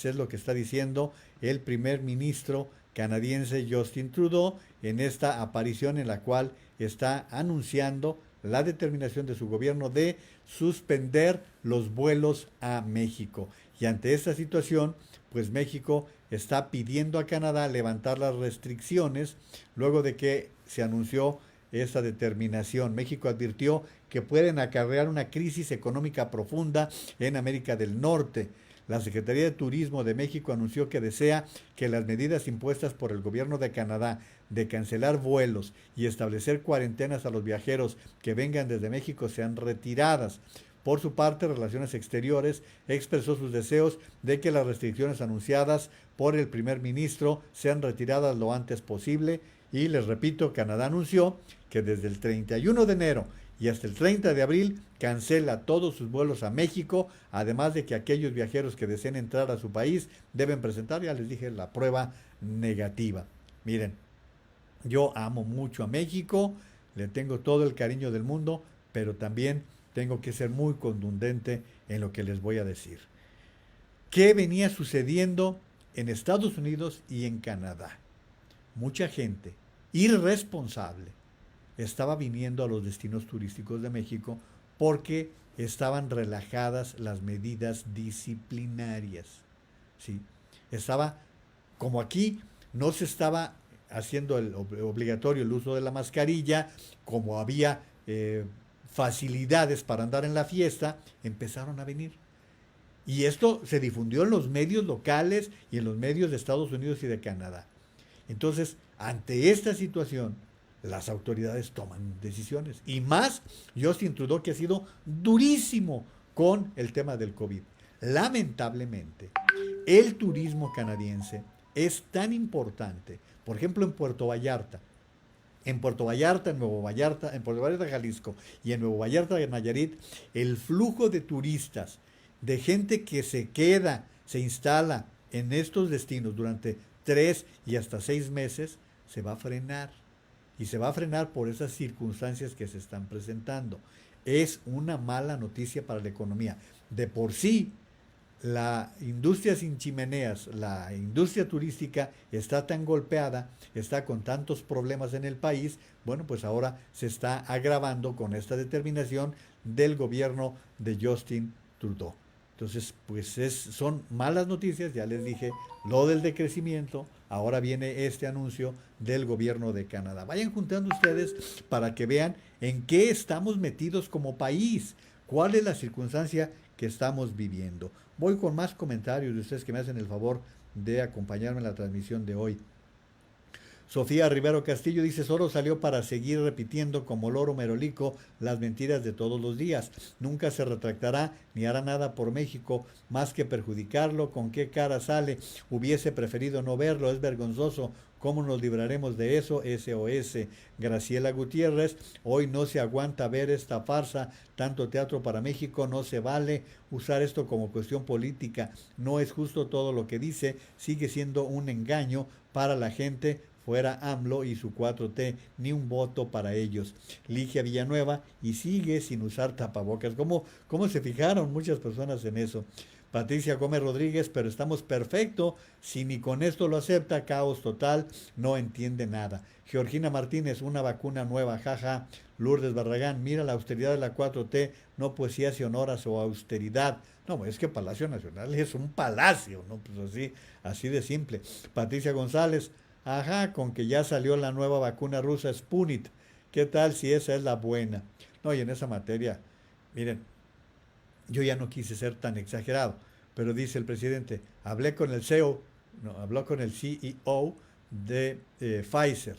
Speaker 1: Es lo que está diciendo el primer ministro canadiense Justin Trudeau en esta aparición en la cual está anunciando la determinación de su gobierno de suspender los vuelos a México. Y ante esta situación, pues México está pidiendo a Canadá levantar las restricciones luego de que se anunció esta determinación. México advirtió que pueden acarrear una crisis económica profunda en América del Norte. La Secretaría de Turismo de México anunció que desea que las medidas impuestas por el gobierno de Canadá de cancelar vuelos y establecer cuarentenas a los viajeros que vengan desde México sean retiradas. Por su parte, Relaciones Exteriores expresó sus deseos de que las restricciones anunciadas por el primer ministro sean retiradas lo antes posible. Y les repito, Canadá anunció que desde el 31 de enero y hasta el 30 de abril cancela todos sus vuelos a México, además de que aquellos viajeros que deseen entrar a su país deben presentar, ya les dije, la prueba negativa. Miren, yo amo mucho a México, le tengo todo el cariño del mundo, pero también tengo que ser muy contundente en lo que les voy a decir. ¿Qué venía sucediendo en Estados Unidos y en Canadá? Mucha gente irresponsable estaba viniendo a los destinos turísticos de México porque estaban relajadas las medidas disciplinarias. ¿Sí? Estaba, como aquí, no se estaba haciendo obligatorio el uso de la mascarilla, como había facilidades para andar en la fiesta, empezaron a venir. Y esto se difundió en los medios locales y en los medios de Estados Unidos y de Canadá. Entonces, ante esta situación, las autoridades toman decisiones. Y más, Justin Trudeau, que ha sido durísimo con el tema del COVID. Lamentablemente, el turismo canadiense es tan importante, por ejemplo, en Puerto Vallarta, en Puerto Vallarta, en Nuevo Vallarta, en Puerto Vallarta, Jalisco y en Nuevo Vallarta de Nayarit, el flujo de turistas, de gente que se queda, se instala en estos destinos durante 3 y hasta 6 meses, se va a frenar. Y se va a frenar por esas circunstancias que se están presentando. Es una mala noticia para la economía. De por sí, la industria sin chimeneas, la industria turística está tan golpeada, está con tantos problemas en el país, bueno, pues ahora se está agravando con esta determinación del gobierno de Justin Trudeau. Entonces, pues son malas noticias, ya les dije, lo del decrecimiento, ahora viene este anuncio del gobierno de Canadá. Vayan juntando ustedes para que vean en qué estamos metidos como país, cuál es la circunstancia que estamos viviendo. Voy con más comentarios de ustedes que me hacen el favor de acompañarme en la transmisión de hoy. Sofía Rivero Castillo dice, solo salió para seguir repitiendo como loro merolico las mentiras de todos los días. Nunca se retractará ni hará nada por México más que perjudicarlo. ¿Con qué cara sale? Hubiese preferido no verlo, es vergonzoso. ¿Cómo nos libraremos de eso? SOS. Graciela Gutiérrez, hoy no se aguanta ver esta farsa, tanto teatro para México, no se vale usar esto como cuestión política, no es justo todo lo que dice, sigue siendo un engaño para la gente, fuera AMLO y su 4T, ni un voto para ellos. Ligia Villanueva, y sigue sin usar tapabocas. ¿Cómo se fijaron muchas personas en eso? Patricia Gómez Rodríguez, pero estamos perfecto, si ni con esto lo acepta, caos total, no entiende nada. Georgina Martínez, una vacuna nueva, jaja. Lourdes Barragán, mira la austeridad de la 4T, no poesía y honor a su austeridad. No, es que Palacio Nacional es un palacio, ¿no? Pues así de simple. Patricia González, ajá, con que ya salió la nueva vacuna rusa Sputnik. ¿Qué tal si esa es la buena? No, y en esa materia, miren, yo ya no quise ser tan exagerado, pero dice el presidente, habló con el CEO de Pfizer,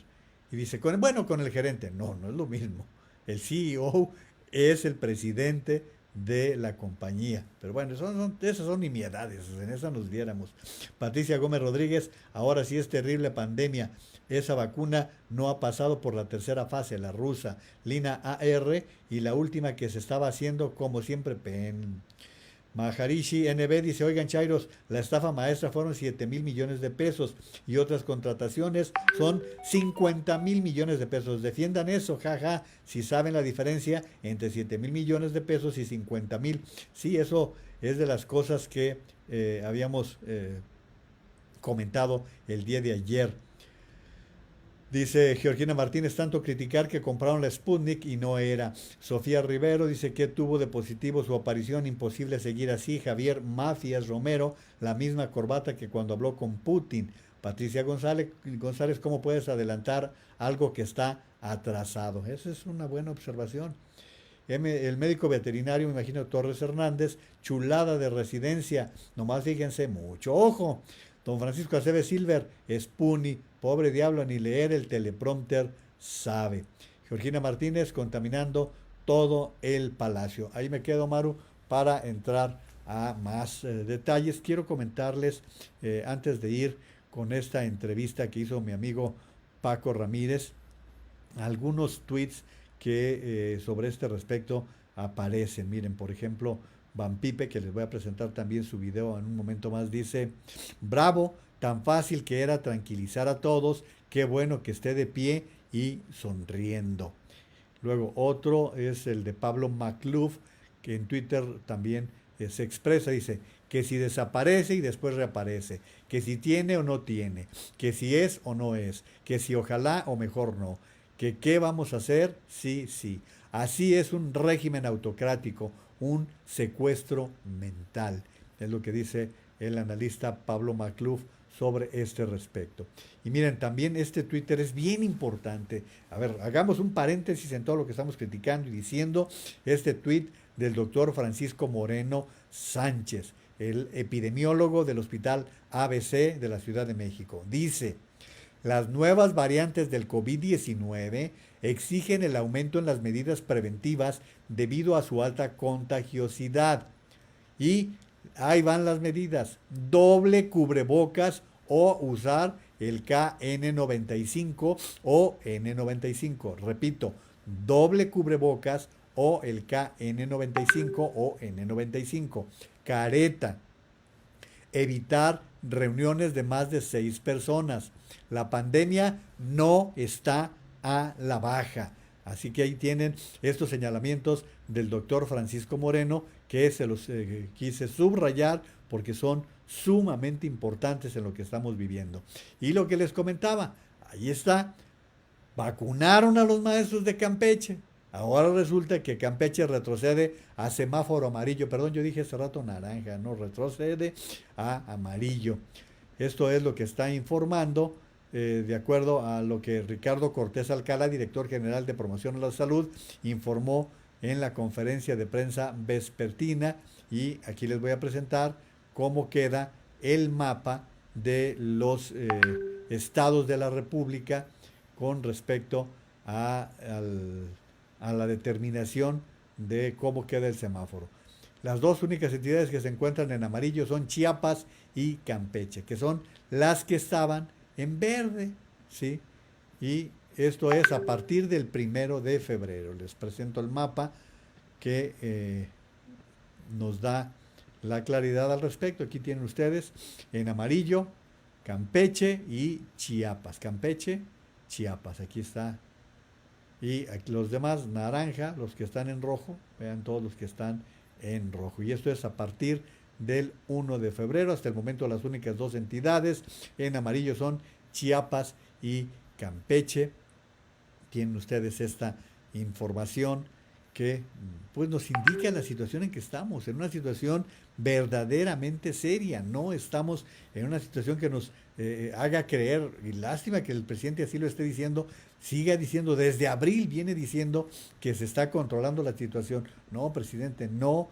Speaker 1: y dice, con el gerente, no es lo mismo, el CEO es el presidente de la compañía, pero bueno, esas son nimiedades, en esas nos viéramos. Patricia Gómez Rodríguez, ahora sí es terrible pandemia, esa vacuna no ha pasado por la tercera fase, la rusa, Lina AR, y la última que se estaba haciendo, como siempre, PEN. Maharishi NB dice, oigan Chairos, la estafa maestra fueron 7,000 millones de pesos y otras contrataciones son 50,000 millones de pesos. Defiendan eso, jaja, si saben la diferencia entre 7,000 millones de pesos y 50,000. Sí, eso es de las cosas que habíamos comentado el día de ayer. Dice Georgina Martínez, tanto criticar que compraron la Sputnik y no era. Sofía Rivero dice que tuvo de positivo su aparición, imposible seguir así. Javier Mafias Romero, la misma corbata que cuando habló con Putin. Patricia González, ¿cómo puedes adelantar algo que está atrasado? Esa es una buena observación. El médico veterinario, me imagino, Torres Hernández, chulada de residencia, nomás fíjense, mucho ojo. Don Francisco Aceves Silver, Sputnik, pobre diablo, ni leer el teleprompter sabe. Georgina Martínez, contaminando todo el palacio. Ahí me quedo, Maru, para entrar a más detalles. Quiero comentarles, antes de ir con esta entrevista que hizo mi amigo Paco Ramírez, algunos tweets que sobre este respecto aparecen. Miren, por ejemplo, Van Pipe, que les voy a presentar también su video en un momento más, dice: bravo, tan fácil que era tranquilizar a todos, qué bueno que esté de pie y sonriendo. Luego otro es el de Pablo Macluf, que en Twitter también se expresa, dice que si desaparece y después reaparece, que si tiene o no tiene, que si es o no es, que si ojalá o mejor no, que qué vamos a hacer, sí, sí. Así es un régimen autocrático, un secuestro mental, es lo que dice el analista Pablo Macluf sobre este respecto. Y miren, también este Twitter es bien importante. A ver, hagamos un paréntesis en todo lo que estamos criticando y diciendo. Este tweet del doctor Francisco Moreno Sánchez, el epidemiólogo del Hospital ABC de la Ciudad de México. Dice: las nuevas variantes del COVID-19 exigen el aumento en las medidas preventivas debido a su alta contagiosidad. Y ahí van las medidas: doble cubrebocas o usar el KN95 o N95. Repito, doble cubrebocas o el KN95 o N95. Careta. Evitar reuniones de más de 6 personas. La pandemia no está a la baja. Así que ahí tienen estos señalamientos del doctor Francisco Moreno, que se los quise subrayar porque son sumamente importantes en lo que estamos viviendo. Y lo que les comentaba, ahí está, vacunaron a los maestros de Campeche. Ahora resulta que Campeche retrocede a semáforo amarillo. Perdón, yo dije hace rato naranja, no, retrocede a amarillo. Esto es lo que está informando, de acuerdo a lo que Ricardo Cortés Alcalá, director general de Promoción a la Salud, informó en la conferencia de prensa vespertina. Y aquí les voy a presentar cómo queda el mapa de los estados de la República con respecto a la determinación de cómo queda el semáforo. Las dos únicas entidades que se encuentran en amarillo son Chiapas y Campeche, que son las que estaban en verde, ¿sí? Y esto es a partir del 1 de febrero. Les presento el mapa que nos da la claridad al respecto. Aquí tienen ustedes en amarillo Campeche y Chiapas. Campeche, Chiapas, aquí está. Y aquí los demás naranja, los que están en rojo, vean todos los que están en rojo. Y esto es a partir del 1 de febrero. Hasta el momento las únicas dos entidades en amarillo son Chiapas y Campeche. Tienen ustedes esta información que pues nos indica la situación en que estamos, en una situación verdaderamente seria. No estamos en una situación que nos haga creer, y lástima que el presidente así lo esté diciendo, siga diciendo, desde abril viene diciendo que se está controlando la situación. No, presidente, no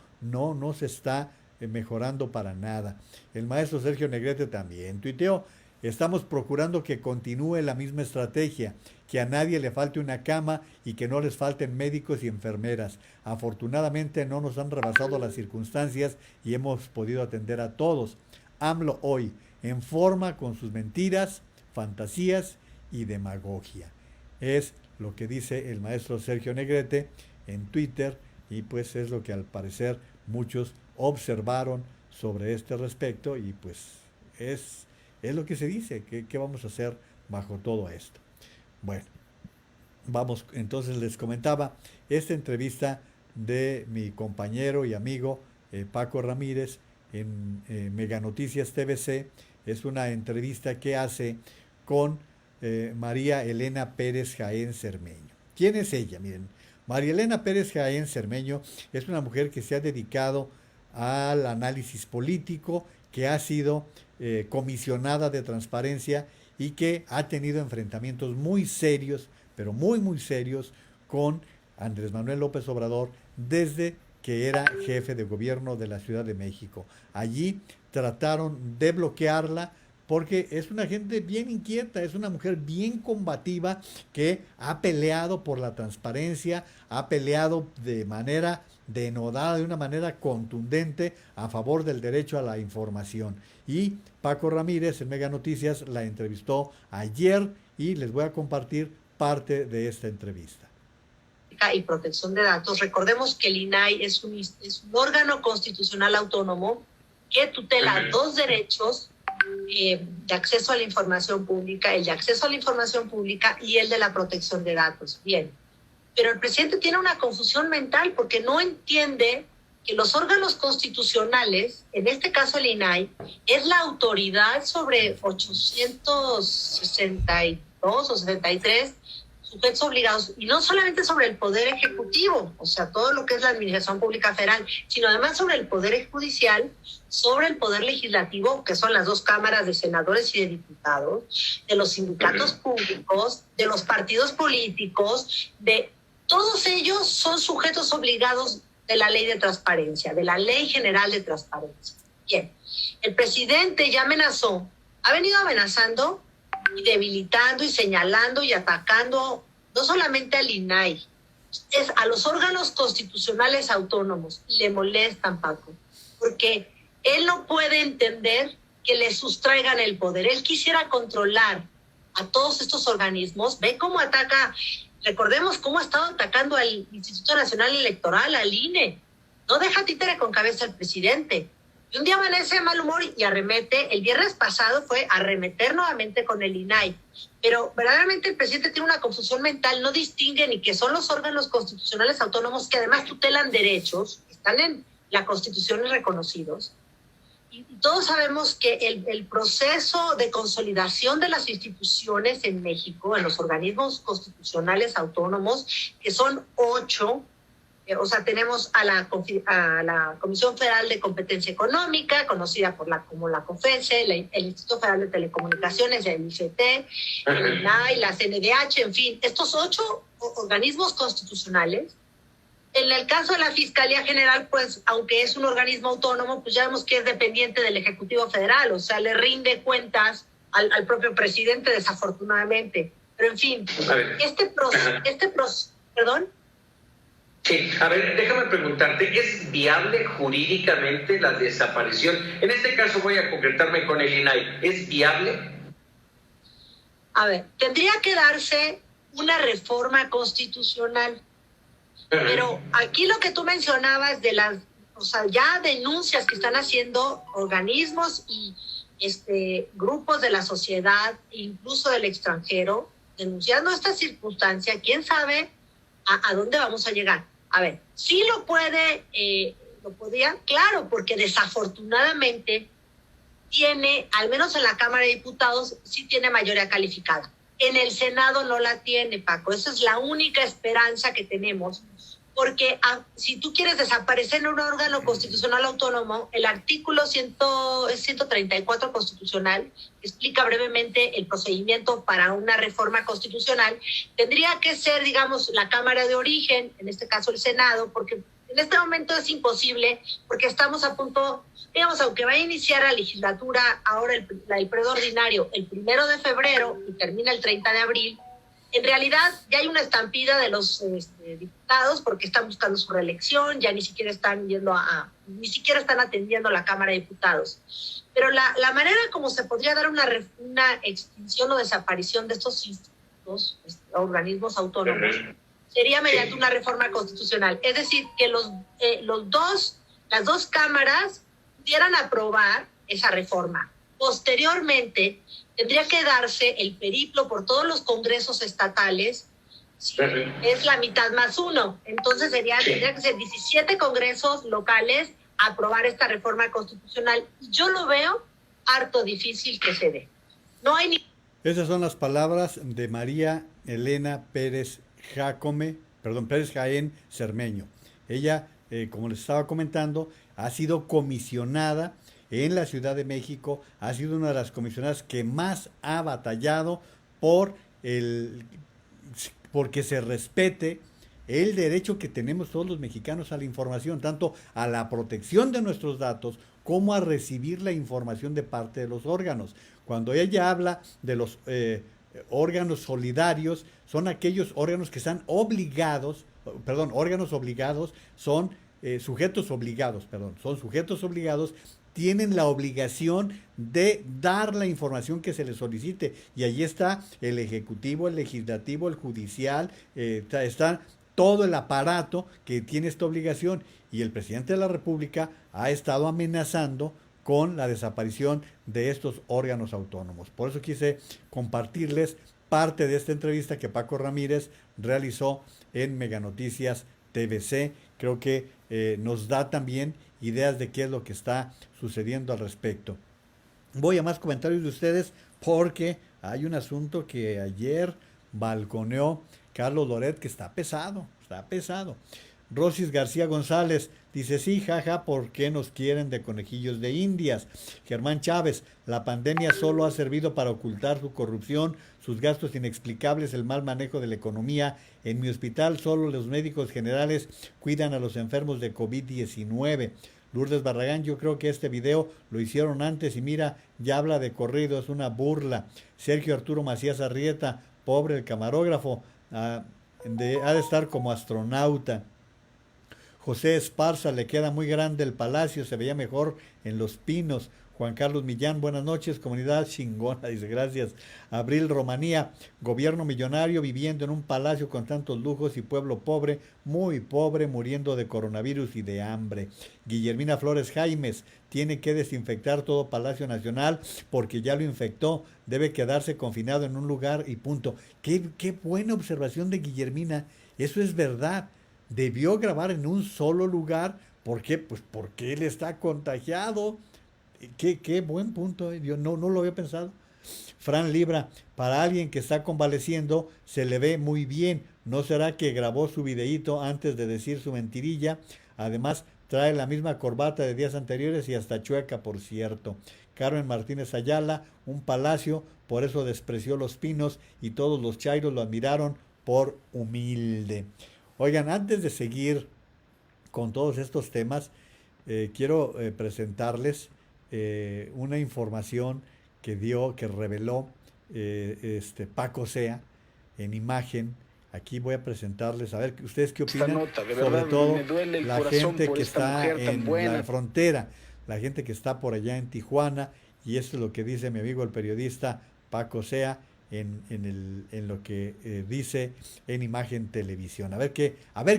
Speaker 1: se está mejorando para nada. El maestro Sergio Negrete también tuiteó: estamos procurando que continúe la misma estrategia, que a nadie le falte una cama y que no les falten médicos y enfermeras. Afortunadamente no nos han rebasado las circunstancias y hemos podido atender a todos. AMLO hoy, en forma con sus mentiras, fantasías y demagogia. Es lo que dice el maestro Sergio Negrete en Twitter, y pues es lo que al parecer muchos observaron sobre este respecto, y pues es lo que se dice. ¿Qué vamos a hacer bajo todo esto? Bueno, vamos, entonces les comentaba esta entrevista de mi compañero y amigo Paco Ramírez en Mega Noticias TVC. Es una entrevista que hace con María Elena Pérez Jaén Cermeño. ¿Quién es ella? Miren, María Elena Pérez Jaén Cermeño es una mujer que se ha dedicado al análisis político, que ha sido comisionada de transparencia y que ha tenido enfrentamientos muy serios, pero muy serios, con Andrés Manuel López Obrador desde que era jefe de gobierno de la Ciudad de México. Allí trataron de bloquearla porque es una gente bien inquieta, es una mujer bien combativa que ha peleado por la transparencia, ha peleado de manera denodada, de una manera contundente a favor del derecho a la información. Y Paco Ramírez en Mega Noticias la entrevistó ayer y les voy a compartir parte de esta entrevista.
Speaker 4: Pública y Protección de Datos. Recordemos que el INAI es un órgano constitucional autónomo que tutela dos derechos de acceso a la información pública, el de acceso a la información pública y el de la protección de datos. Bien, pero el presidente tiene una confusión mental porque no entiende que los órganos constitucionales, en este caso el INAI, es la autoridad sobre 862 o 73 sujetos obligados, y no solamente sobre el Poder Ejecutivo, o sea, todo lo que es la Administración Pública Federal, sino además sobre el Poder Judicial, sobre el Poder Legislativo, que son las dos cámaras de senadores y de diputados, de los sindicatos públicos, de los partidos políticos, de todos ellos son sujetos obligados de la Ley de Transparencia, de la Ley General de Transparencia. Bien, el presidente ya amenazó, ha venido amenazando y debilitando y señalando y atacando no solamente al INAI, es a los órganos constitucionales autónomos. Le molestan, Paco, porque él no puede entender que le sustraigan el poder. Él quisiera controlar a todos estos organismos. Ve cómo ataca, recordemos cómo ha estado atacando al Instituto Nacional Electoral, al INE. No deja títere con cabeza al presidente. Y un día amanece de mal humor y arremete. El viernes pasado fue arremeter nuevamente con el INAI. Pero verdaderamente el presidente tiene una confusión mental, no distingue ni que son los órganos constitucionales autónomos que además tutelan derechos, están en la Constitución y reconocidos. Y todos sabemos que el proceso de consolidación de las instituciones en México, en los organismos constitucionales autónomos, que son 8, o sea, tenemos a la Comisión Federal de Competencia Económica, conocida como la COFESE, el Instituto Federal de Telecomunicaciones, el IFT, el INAI, la CNDH, en fin, estos 8 organismos constitucionales. En el caso de la Fiscalía General, pues, aunque es un organismo autónomo, pues ya vemos que es dependiente del Ejecutivo Federal, o sea, le rinde cuentas al propio presidente, desafortunadamente. Pero, en fin, ¿Perdón?
Speaker 5: Sí, a ver, déjame preguntarte, ¿es viable jurídicamente la desaparición? En este caso voy a concretarme con el INAI, ¿es viable?
Speaker 4: A ver, tendría que darse una reforma constitucional, pero aquí lo que tú mencionabas de las, o sea, ya denuncias que están haciendo organismos y grupos de la sociedad, incluso del extranjero, denunciando esta circunstancia, quién sabe a dónde vamos a llegar. A ver, sí lo podía, claro, porque desafortunadamente tiene, al menos en la Cámara de Diputados, sí tiene mayoría calificada. En el Senado no la tiene, Paco. Esa es la única esperanza que tenemos, porque si tú quieres desaparecer en un órgano constitucional autónomo, el artículo 134 constitucional explica brevemente el procedimiento para una reforma constitucional. Tendría que ser, digamos, la Cámara de Origen, en este caso el Senado, porque en este momento es imposible, porque estamos a punto, digamos, aunque va a iniciar la legislatura ahora el periodo ordinario el 1 de febrero y termina el 30 de abril, en realidad ya hay una estampida de los diputados porque están buscando su reelección, ya ni siquiera están atendiendo la Cámara de Diputados. Pero la manera como se podría dar una extinción o desaparición de estos institutos, organismos autónomos, sería mediante una reforma constitucional. Es decir, que las dos cámaras pudieran aprobar esa reforma. Posteriormente, tendría que darse el periplo por todos los congresos estatales, es la mitad más 1. Entonces tendría que ser 17 congresos locales a aprobar esta reforma constitucional. Yo lo veo harto difícil que se dé. No hay ni...
Speaker 1: Esas son las palabras de María Elena Pérez Jaén Cermeño. Ella, como les estaba comentando, ha sido comisionada en la Ciudad de México, ha sido una de las comisionadas que más ha batallado porque se respete el derecho que tenemos todos los mexicanos a la información, tanto a la protección de nuestros datos como a recibir la información de parte de los órganos. Cuando ella habla de los órganos solidarios, son aquellos órganos que están obligados, son sujetos obligados, tienen la obligación de dar la información que se les solicite. Y allí está el Ejecutivo, el Legislativo, el Judicial, están todo el aparato que tiene esta obligación, y el presidente de la República ha estado amenazando con la desaparición de estos órganos autónomos. Por eso quise compartirles parte de esta entrevista que Paco Ramírez realizó en Mega Noticias TVC. Creo que nos da también ideas de qué es lo que está sucediendo al respecto. Voy a más comentarios de ustedes porque hay un asunto que ayer balconeó Carlos Loret que está pesado, está pesado. Rosis García González dice, sí, jaja, ¿por qué nos quieren de conejillos de indias? Germán Chávez, la pandemia solo ha servido para ocultar su corrupción, sus gastos inexplicables, el mal manejo de la economía. En mi hospital solo los médicos generales cuidan a los enfermos de COVID-19. Lourdes Barragán, yo creo que este video lo hicieron antes y mira, ya habla de corrido, es una burla. Sergio Arturo Macías Arrieta, pobre el camarógrafo, ha de estar como astronauta. José Esparza, le queda muy grande el palacio, se veía mejor en Los Pinos. Juan Carlos Millán, buenas noches, comunidad chingona, dice, gracias. Abril Romanía, gobierno millonario viviendo en un palacio con tantos lujos y pueblo pobre, muy pobre, muriendo de coronavirus y de hambre. Guillermina Flores Jaimes, tiene que desinfectar todo Palacio Nacional porque ya lo infectó, debe quedarse confinado en un lugar y punto. Qué buena observación de Guillermina, eso es verdad. Debió grabar en un solo lugar. ¿Por qué? Pues porque él está contagiado. Qué buen punto, yo no lo había pensado. Fran Libra, para alguien que está convaleciendo, se le ve muy bien. ¿No será que grabó su videíto antes de decir su mentirilla? Además, trae la misma corbata de días anteriores y hasta chueca, por cierto. Carmen Martínez Ayala, un palacio, por eso despreció Los Pinos y todos los chairos lo admiraron por humilde. Oigan, antes de seguir con todos estos temas, quiero presentarles una información que reveló Paco Sea en imagen. Aquí voy a presentarles, a ver, ¿ustedes qué opinan?
Speaker 6: Nota, de
Speaker 1: sobre
Speaker 6: verdad,
Speaker 1: todo
Speaker 6: me duele el
Speaker 1: la
Speaker 6: corazón
Speaker 1: gente
Speaker 6: por
Speaker 1: que
Speaker 6: esta
Speaker 1: está
Speaker 6: mujer tan
Speaker 1: en
Speaker 6: buena.
Speaker 1: la frontera, la gente que está por allá en Tijuana, y esto es lo que dice mi amigo el periodista Paco Sea en lo que dice en Imagen Televisión. A ver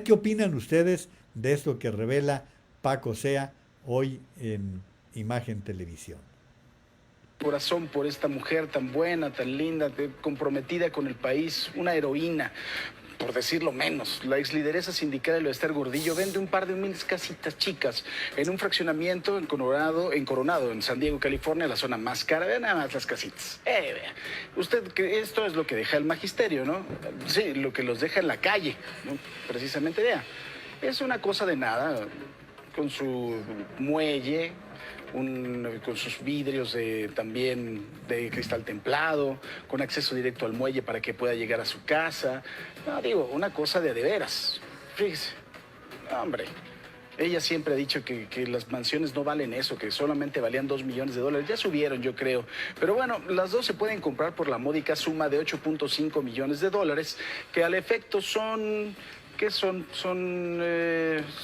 Speaker 1: qué opinan ustedes de esto que revela Paco Sea hoy en Imagen Televisión.
Speaker 6: Corazón por esta mujer tan buena, tan linda, comprometida con el país, una heroína, por decirlo menos. La ex lideresa sindical de Esther Gordillo vende un par de humildes casitas chicas en un fraccionamiento en Coronado, en San Diego, California, la zona más cara. Vean nada más las casitas. Vea. Usted, que esto es lo que deja el magisterio, ¿no? Sí, lo que los deja en la calle, ¿no? Precisamente, vea. Es una cosa de nada, con su muelle, con sus vidrios también de cristal templado, con acceso directo al muelle para que pueda llegar a su casa. No, digo, una cosa de veras. Fíjese, hombre, ella siempre ha dicho que las mansiones no valen eso, que solamente valían $2 millones. Ya subieron, yo creo. Pero bueno, las dos se pueden comprar por la módica suma de $8.5 millones, que al efecto son... que son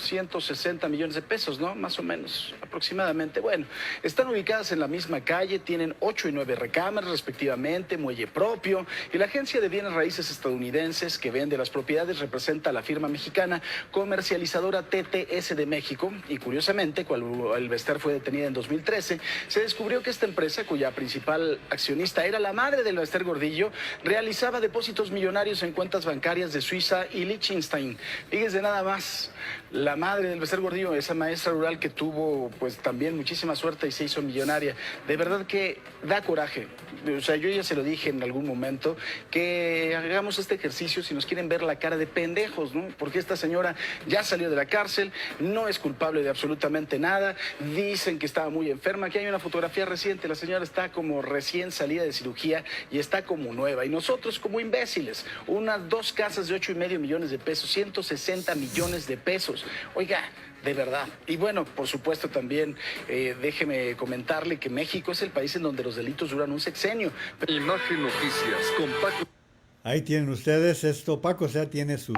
Speaker 6: 160 millones de pesos, ¿no? Más o menos, aproximadamente. Bueno, están ubicadas en la misma calle, tienen 8 y 9 recámaras respectivamente, muelle propio, y la agencia de bienes raíces estadounidenses que vende las propiedades representa a la firma mexicana comercializadora TTS de México, y curiosamente, cuando Elvester fue detenida en 2013, se descubrió que esta empresa, cuya principal accionista era la madre de Elvester Gordillo, realizaba depósitos millonarios en cuentas bancarias de Suiza y Liechtenstein. Fíjense nada más, la madre del Elvester Gordillo, esa maestra rural que tuvo pues también muchísima suerte y se hizo millonaria. De verdad que da coraje. O sea, yo ya se lo dije en algún momento, que hagamos este ejercicio si nos quieren ver la cara de pendejos, ¿no? Porque esta señora ya salió de la cárcel, no es culpable de absolutamente nada, dicen que estaba muy enferma. Aquí hay una fotografía reciente, la señora está como recién salida de cirugía y está como nueva. Y nosotros como imbéciles, dos casas de 8.5 millones de pesos, 160 millones de pesos. Oiga, de verdad. Y bueno, por supuesto también, déjeme comentarle que México es el país en donde los delitos duran un sexenio.
Speaker 7: Imagen Noticias con Paco.
Speaker 1: Ahí tienen ustedes esto. Paco Sea tiene su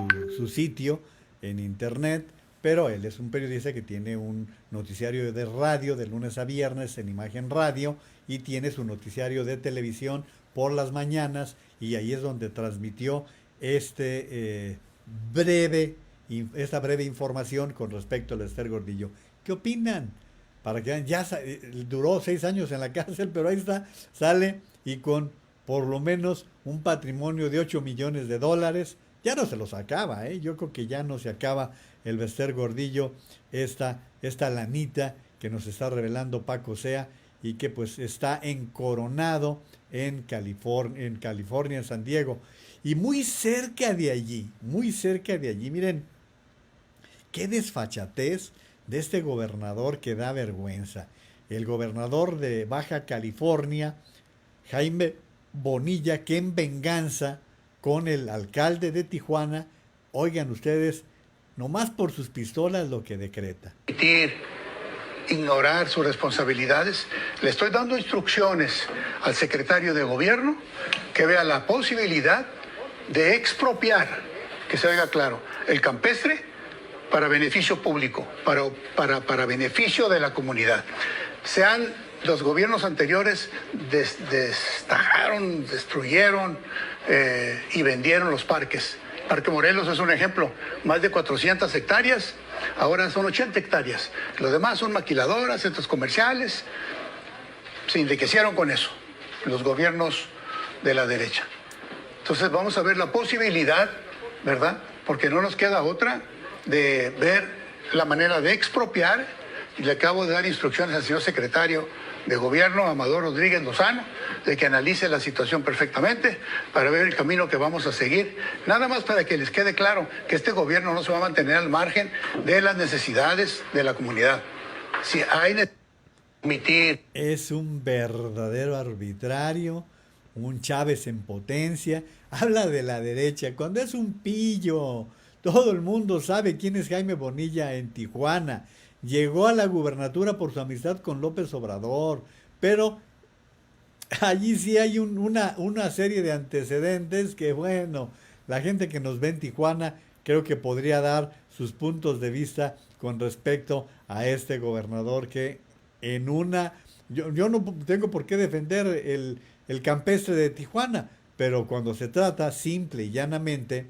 Speaker 1: sitio en internet, pero él es un periodista que tiene un noticiario de radio de lunes a viernes en Imagen Radio y tiene su noticiario de televisión por las mañanas, y ahí es donde transmitió este esta breve información con respecto al Esther Gordillo. ¿Qué opinan? Para que vean, duró 6 años en la cárcel, pero ahí está, sale y con por lo menos un patrimonio de 8 millones de dólares. Ya no se los acaba, ¿eh? Yo creo que ya no se acaba el Esther Gordillo, esta lanita que nos está revelando Paco Sea y que pues está encoronado en California, en San Diego. Y muy cerca de allí, miren, qué desfachatez de este gobernador que da vergüenza. El gobernador de Baja California, Jaime Bonilla, que en venganza con el alcalde de Tijuana, oigan ustedes, nomás por sus pistolas lo que decreta.
Speaker 8: Ignorar sus responsabilidades. Le estoy dando instrucciones al secretario de gobierno que vea la posibilidad de expropiar, que se oiga claro, el campestre para beneficio público, para beneficio de la comunidad. Los gobiernos anteriores destajaron, destruyeron y vendieron los parques. Parque Morelos es un ejemplo, más de 400 hectáreas, ahora son 80 hectáreas. Los demás son maquiladoras, centros comerciales. Se enriquecieron con eso, los gobiernos de la derecha. Entonces vamos a ver la posibilidad, ¿verdad? Porque no nos queda otra de ver la manera de expropiar. Y le acabo de dar instrucciones al señor secretario de Gobierno, Amador Rodríguez Lozano, de que analice la situación perfectamente para ver el camino que vamos a seguir. Nada más para que les quede claro que este gobierno no se va a mantener al margen de las necesidades de la comunidad. Si hay necesidad.
Speaker 1: Es un verdadero arbitrario, un Chávez en potencia. Habla de la derecha cuando es un pillo. Todo el mundo sabe quién es Jaime Bonilla en Tijuana. Llegó a la gubernatura por su amistad con López Obrador, pero allí sí hay una serie de antecedentes que, bueno, la gente que nos ve en Tijuana creo que podría dar sus puntos de vista con respecto a este gobernador que yo no tengo por qué defender el campestre de Tijuana, pero cuando se trata simple y llanamente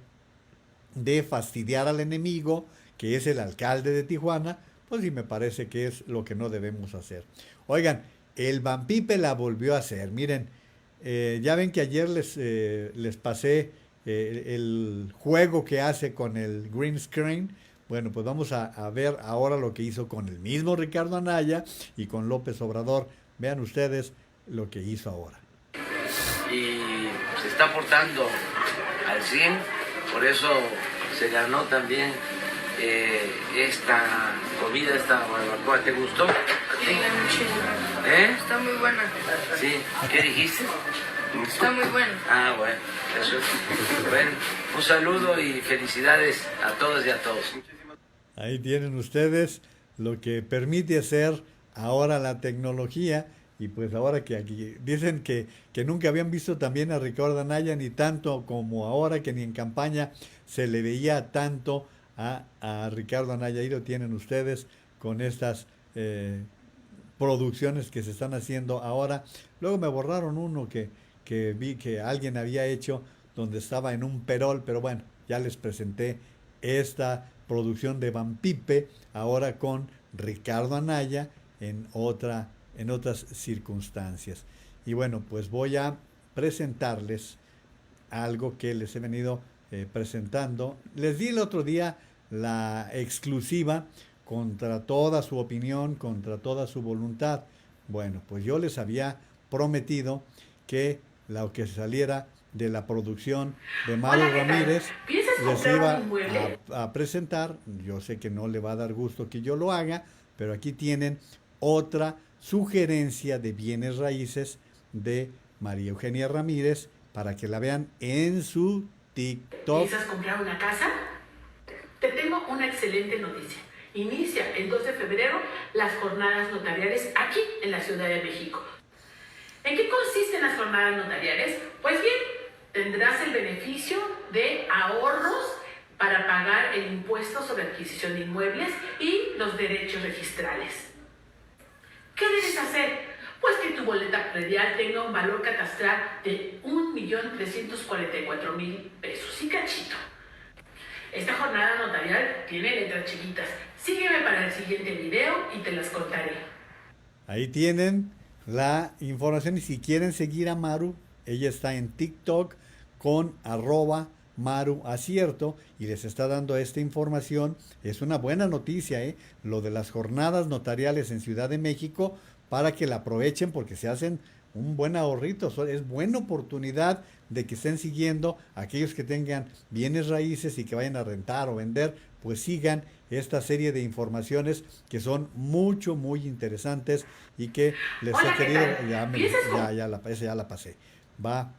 Speaker 1: de fastidiar al enemigo, que es el alcalde de Tijuana, pues sí me parece que es lo que no debemos hacer. Oigan, el Banpipe la volvió a hacer. Miren, ya ven que ayer les pasé el juego que hace con el green screen. Bueno, pues vamos a ver ahora lo que hizo con el mismo Ricardo Anaya y con López Obrador. Vean ustedes lo que hizo ahora.
Speaker 2: Y se está portando al 100, por eso se ganó también esta comida, esta barbacoa. ¿Te gustó?
Speaker 9: Sí, muchísimo. Está muy buena.
Speaker 2: Sí, ¿qué dijiste?
Speaker 9: Está muy buena.
Speaker 2: Ah, bueno, eso es. Bueno, un saludo y felicidades a todos y a todos.
Speaker 1: Ahí tienen ustedes lo que permite hacer ahora la tecnología. Y pues ahora que aquí dicen que nunca habían visto también a Ricardo Anaya ni tanto como ahora, que ni en campaña se le veía tanto a Ricardo Anaya. Ahí lo tienen ustedes con estas producciones que se están haciendo ahora. Luego me borraron uno que vi que alguien había hecho donde estaba en un perol, pero bueno, ya les presenté esta producción de Banpipe ahora con Ricardo Anaya en otras circunstancias. Y bueno, pues voy a presentarles algo que les he venido presentando. Les di el otro día la exclusiva contra toda su opinión, contra toda su voluntad. Bueno, pues yo les había prometido que lo que saliera de la producción de Mario Ramírez les iba a presentar. Yo sé que no le va a dar gusto que yo lo haga, pero aquí tienen otra sugerencia de bienes raíces de María Eugenia Ramírez para que la vean en su TikTok.
Speaker 10: ¿Piensas comprar una casa? Te tengo una excelente noticia. Inicia el 2 de febrero las jornadas notariales aquí en la Ciudad de México. ¿En qué consisten las jornadas notariales? Pues bien, tendrás el beneficio de ahorros para pagar el impuesto sobre adquisición de inmuebles y los derechos registrales. ¿Qué debes hacer? Pues que tu boleta predial tenga un valor catastral de 1.344.000 pesos y cachito. Esta jornada notarial tiene letras chiquitas. Sígueme para el siguiente video y te las contaré.
Speaker 1: Ahí tienen la información y si quieren seguir a Maru, ella está en TikTok con @MaruAcierto y les está dando esta información. Es una buena noticia, lo de las jornadas notariales en Ciudad de México, para que la aprovechen porque se hacen un buen ahorrito. Es buena oportunidad de que estén siguiendo aquellos que tengan bienes raíces y que vayan a rentar o vender, pues sigan esta serie de informaciones que son muy interesantes y que les
Speaker 10: Hola,
Speaker 1: he querido. Ya la pasé. Va.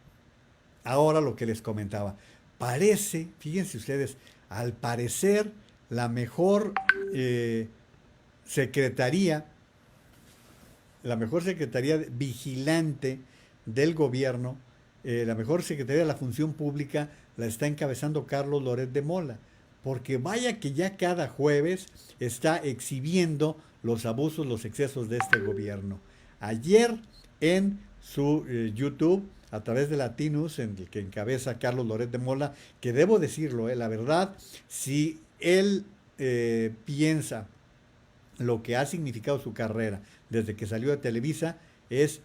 Speaker 1: Ahora lo que les comentaba. Parece, fíjense ustedes, al parecer la mejor secretaría vigilante del gobierno, la mejor secretaría de la función pública la está encabezando Carlos Loret de Mola, porque vaya que ya cada jueves está exhibiendo los abusos, los excesos de este gobierno. Ayer en su YouTube, a través de Latinus, en el que encabeza Carlos Loret de Mola, que debo decirlo, la verdad, si él piensa lo que ha significado su carrera desde que salió de Televisa, es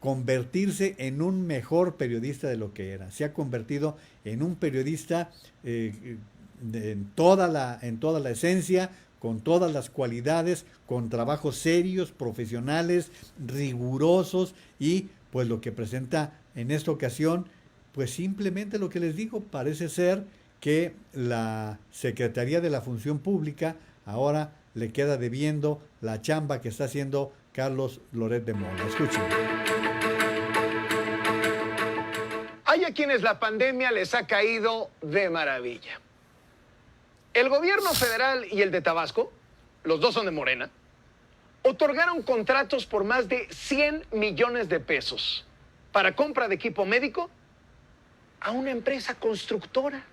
Speaker 1: convertirse en un mejor periodista de lo que era. Se ha convertido en un periodista en toda la esencia, con todas las cualidades, con trabajos serios, profesionales, rigurosos, y pues lo que presenta en esta ocasión, pues simplemente lo que les digo, parece ser que la Secretaría de la Función Pública ahora le queda debiendo la chamba que está haciendo Carlos Loret de Mola. Escuchen.
Speaker 11: Hay a quienes la pandemia les ha caído de maravilla. El gobierno federal y el de Tabasco, los dos son de Morena, otorgaron contratos por más de 100 millones de pesos para compra de equipo médico a una empresa constructora.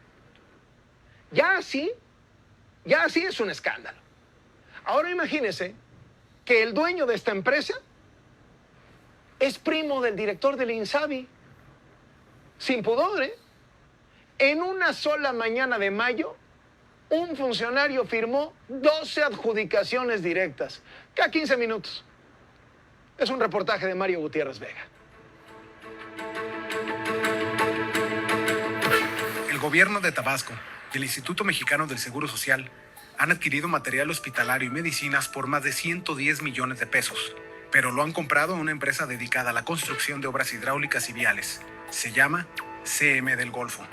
Speaker 11: Ya así es un escándalo. Ahora imagínense que el dueño de esta empresa es primo del director del INSABI. Sin pudor, ¿eh? En una sola mañana de mayo, un funcionario firmó 12 adjudicaciones directas, cada 15 minutos. Es un reportaje de Mario Gutiérrez Vega.
Speaker 12: El gobierno de Tabasco y el Instituto Mexicano del Seguro Social han adquirido material hospitalario y medicinas por más de 110 millones de pesos, pero lo han comprado a una empresa dedicada a la construcción de obras hidráulicas y viales. Se llama CM del Golfo.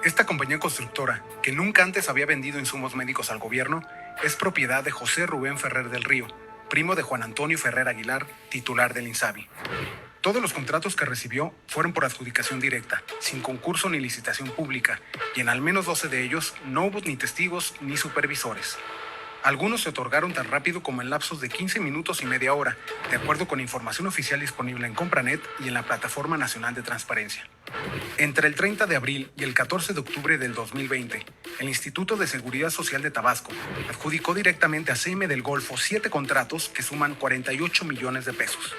Speaker 12: Esta compañía constructora, que nunca antes había vendido insumos médicos al gobierno, es propiedad de José Rubén Ferrer del Río, primo de Juan Antonio Ferrer Aguilar, titular del INSABI. Todos los contratos que recibió fueron por adjudicación directa, sin concurso ni licitación pública, y en al menos 12 de ellos no hubo ni testigos ni supervisores. Algunos se otorgaron tan rápido como en lapsos de 15 minutos y media hora, de acuerdo con información oficial disponible en Compranet y en la Plataforma Nacional de Transparencia. Entre el 30 de abril y el 14 de octubre del 2020, el Instituto de Seguridad Social de Tabasco adjudicó directamente a CM del Golfo 7 contratos que suman 48 millones de pesos.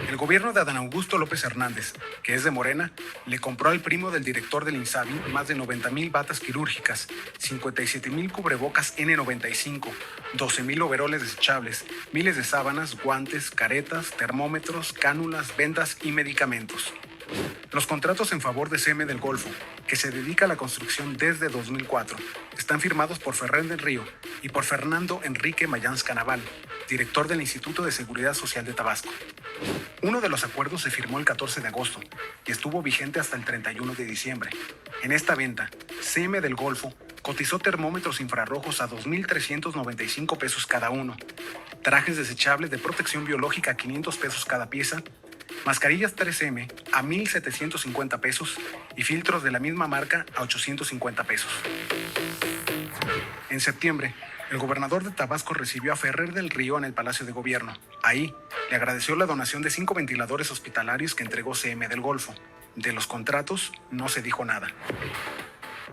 Speaker 12: El gobierno de Adán Augusto López Hernández, que es de Morena, le compró al primo del director del INSABI más de 90,000 batas quirúrgicas, 57,000 cubrebocas N95, 12,000 overoles desechables, miles de sábanas, guantes, caretas, termómetros, cánulas, vendas y medicamentos. Los contratos en favor de CM del Golfo, que se dedica a la construcción desde 2004, están firmados por Ferrer del Río y por Fernando Enrique Mayans Canaval, director del Instituto de Seguridad Social de Tabasco. Uno de los acuerdos se firmó el 14 de agosto y estuvo vigente hasta el 31 de diciembre. En esta venta, CM del Golfo cotizó termómetros infrarrojos a 2,395 pesos cada uno, trajes desechables de protección biológica a 500 pesos cada pieza, mascarillas 3M a 1,750 pesos y filtros de la misma marca a 850 pesos. En septiembre, el gobernador de Tabasco recibió a Ferrer del Río en el Palacio de Gobierno. Ahí, le agradeció la donación de 5 ventiladores hospitalarios que entregó CM del Golfo. De los contratos no se dijo nada.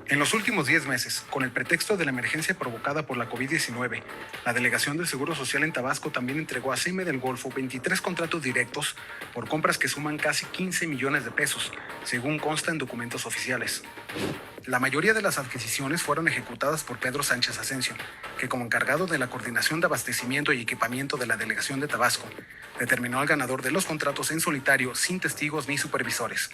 Speaker 12: En los últimos 10 meses, con el pretexto de la emergencia provocada por la COVID-19, la Delegación del Seguro Social en Tabasco también entregó a CM del Golfo 23 contratos directos por compras que suman casi 15 millones de pesos, según consta en documentos oficiales. La mayoría de las adquisiciones fueron ejecutadas por Pedro Sánchez Asensio, que como encargado de la coordinación de abastecimiento y equipamiento de la Delegación de Tabasco, determinó al ganador de los contratos en solitario sin testigos ni supervisores.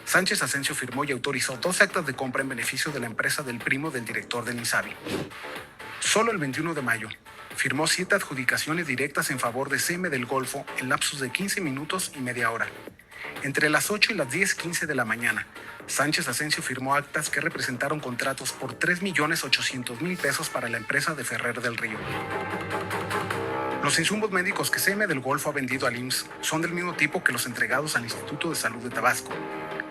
Speaker 12: Sánchez Asensio firmó y autorizó 12 actas de compra en beneficio de la empresa del primo del director del INSABI. Solo el 21 de mayo firmó 7 adjudicaciones directas en favor de CM del Golfo en lapsos de 15 minutos y media hora. Entre las 8 y las 10:15 de la mañana, Sánchez Asensio firmó actas que representaron contratos por 3.800.000 pesos para la empresa de Ferrer del Río. Los insumos médicos que CM del Golfo ha vendido al IMSS son del mismo tipo que los entregados al Instituto de Salud de Tabasco.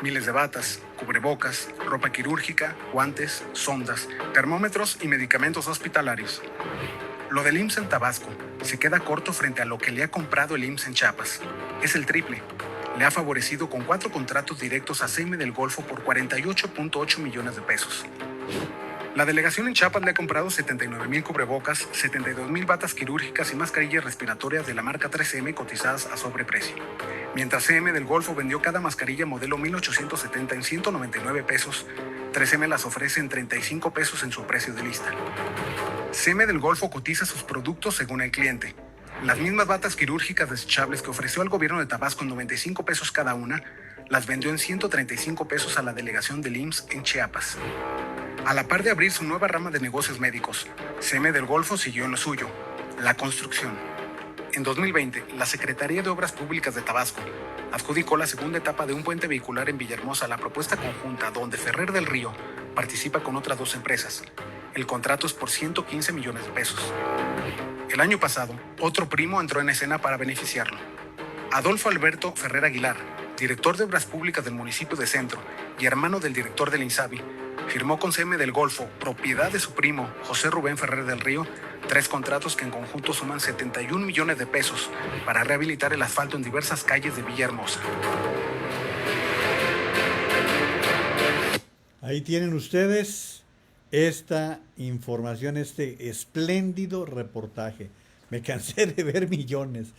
Speaker 12: Miles de batas, cubrebocas, ropa quirúrgica, guantes, sondas, termómetros y medicamentos hospitalarios. Lo del IMSS en Tabasco se queda corto frente a lo que le ha comprado el IMSS en Chiapas. Es el triple. Le ha favorecido con 4 contratos directos a CM del Golfo por 48.8 millones de pesos. La delegación en Chiapas le ha comprado 79,000 cubrebocas, 72,000 batas quirúrgicas y mascarillas respiratorias de la marca 3M cotizadas a sobreprecio. Mientras CM del Golfo vendió cada mascarilla modelo 1870 en 199 pesos, 3M las ofrece en 35 pesos en su precio de lista. CM del Golfo cotiza sus productos según el cliente. Las mismas batas quirúrgicas desechables que ofreció al gobierno de Tabasco en 95 pesos cada una, las vendió en 135 pesos a la delegación del IMSS en Chiapas. A la par de abrir su nueva rama de negocios médicos, CM del Golfo siguió en lo suyo, la construcción. En 2020, la Secretaría de Obras Públicas de Tabasco adjudicó la segunda etapa de un puente vehicular en Villahermosa a la propuesta conjunta donde Ferrer del Río participa con otras 2 empresas. El contrato es por 115 millones de pesos. El año pasado, otro primo entró en escena para beneficiarlo. Adolfo Alberto Ferrer Aguilar, director de Obras Públicas del municipio de Centro y hermano del director del INSABI, firmó con CM del Golfo, propiedad de su primo José Rubén Ferrer del Río, 3 contratos que en conjunto suman 71 millones de pesos para rehabilitar el asfalto en diversas calles de Villahermosa.
Speaker 1: Ahí tienen ustedes esta información, este espléndido reportaje. Me cansé de ver millones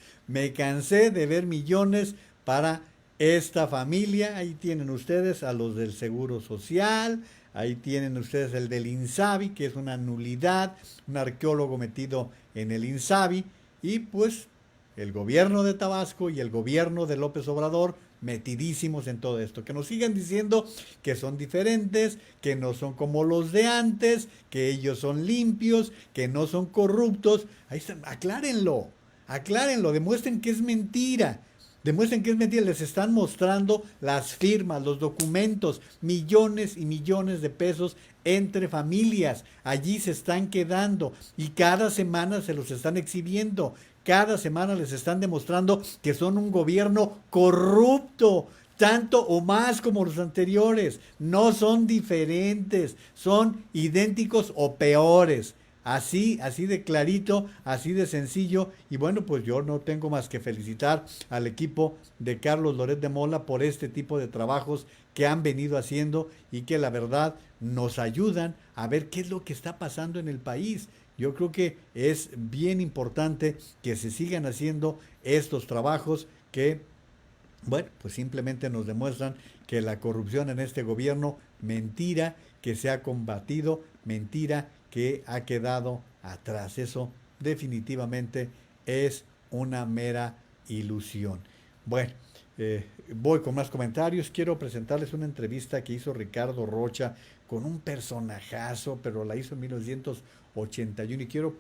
Speaker 1: para esta familia. Ahí tienen ustedes a los del Seguro Social, ahí tienen ustedes el del INSABI, que es una nulidad, un arqueólogo metido en el INSABI, y pues el gobierno de Tabasco y el gobierno de López Obrador metidísimos en todo esto. Que nos sigan diciendo que son diferentes, que no son como los de antes, que ellos son limpios, que no son corruptos. Ahí están, aclárenlo, demuestren que es mentira. Les están mostrando las firmas, los documentos, millones y millones de pesos entre familias. Allí se están quedando y cada semana se los están exhibiendo. Cada semana les están demostrando que son un gobierno corrupto, tanto o más como los anteriores. No son diferentes, son idénticos o peores. Así de clarito, así de sencillo. Y bueno, pues yo no tengo más que felicitar al equipo de Carlos Loret de Mola por este tipo de trabajos que han venido haciendo y que la verdad nos ayudan a ver qué es lo que está pasando en el país. Yo creo que es bien importante que se sigan haciendo estos trabajos que, bueno, pues simplemente nos demuestran que la corrupción en este gobierno, mentira que se ha combatido, mentira que ha quedado atrás. Eso definitivamente es una mera ilusión. Bueno, voy con más comentarios. Quiero presentarles una entrevista que hizo Ricardo Rocha con un personajazo, pero la hizo en 1981 y quiero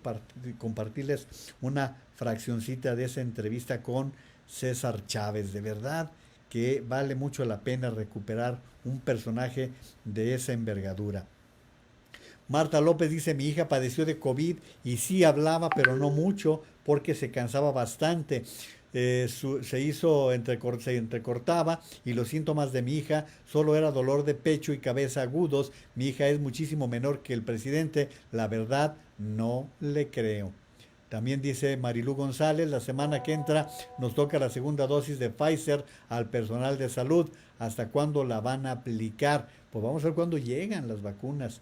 Speaker 1: compartirles una fraccioncita de esa entrevista con César Chávez. De verdad que vale mucho la pena recuperar un personaje de esa envergadura. Marta López dice, mi hija padeció de COVID y sí hablaba, pero no mucho, porque se cansaba bastante. Se entrecortaba y los síntomas de mi hija solo era dolor de pecho y cabeza agudos. Mi hija es muchísimo menor que el presidente. La verdad, no le creo. También dice Marilú González, la semana que entra nos toca la segunda dosis de Pfizer al personal de salud. ¿Hasta cuándo la van a aplicar? Pues vamos a ver cuándo llegan las vacunas.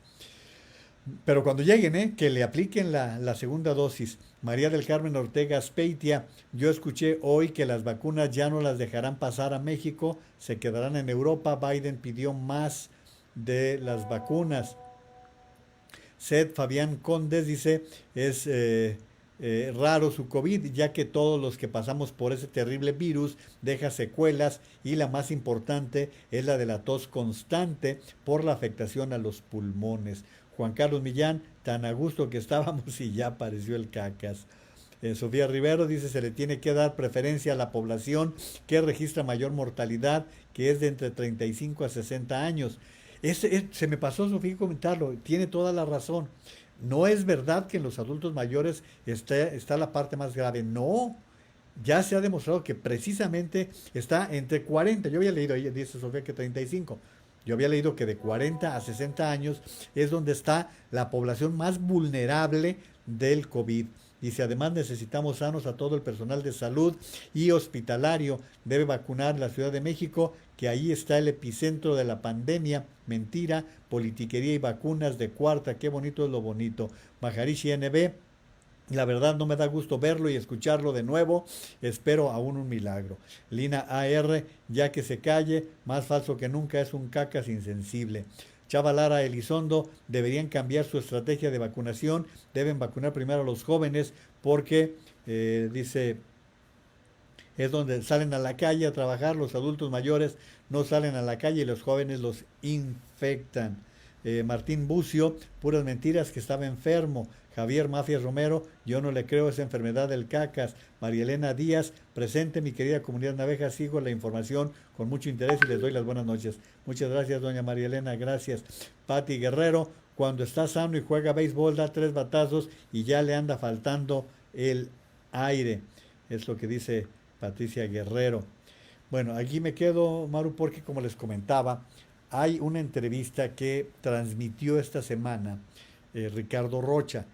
Speaker 1: Pero cuando lleguen, que le apliquen la segunda dosis. María del Carmen Ortega Speitia, yo escuché hoy que las vacunas ya no las dejarán pasar a México, se quedarán en Europa. Biden pidió más de las vacunas. Seth Fabián Condes dice, es raro su COVID, ya que todos los que pasamos por ese terrible virus deja secuelas y la más importante es la de la tos constante por la afectación a los pulmones. Juan Carlos Millán, tan a gusto que estábamos y ya apareció el cacas. Sofía Rivero dice, se le tiene que dar preferencia a la población que registra mayor mortalidad, que es de entre 35 a 60 años. Se me pasó, Sofía, comentarlo, tiene toda la razón. No es verdad que en los adultos mayores está la parte más grave. No, ya se ha demostrado que precisamente está entre 40. Yo había leído, dice Sofía, que 35. Yo había leído que de 40 a 60 años es donde está la población más vulnerable del COVID. Dice, además necesitamos sanos a todo el personal de salud y hospitalario. Debe vacunar la Ciudad de México, que ahí está el epicentro de la pandemia. Mentira, politiquería y vacunas de cuarta. Qué bonito es lo bonito. Maharishi NB, la verdad no me da gusto verlo y escucharlo de nuevo. Espero aún un milagro. Lina AR, ya que se calle, más falso que nunca, es un cacas insensible. Chava Lara Elizondo, deberían cambiar su estrategia de vacunación, deben vacunar primero a los jóvenes porque, dice, es donde salen a la calle a trabajar, los adultos mayores no salen a la calle y los jóvenes los infectan. Martín Bucio, puras mentiras, que estaba enfermo. Javier Mafias Romero, yo no le creo esa enfermedad del cacas. María Elena Díaz, presente, mi querida comunidad naveja, sigo la información con mucho interés y les doy las buenas noches. Muchas gracias, doña María Elena, gracias. Pati Guerrero, cuando está sano y juega béisbol, da 3 batazos y ya le anda faltando el aire. Es lo que dice Patricia Guerrero. Bueno, aquí me quedo, Maru, porque como les comentaba, hay una entrevista que transmitió esta semana Ricardo Rocha.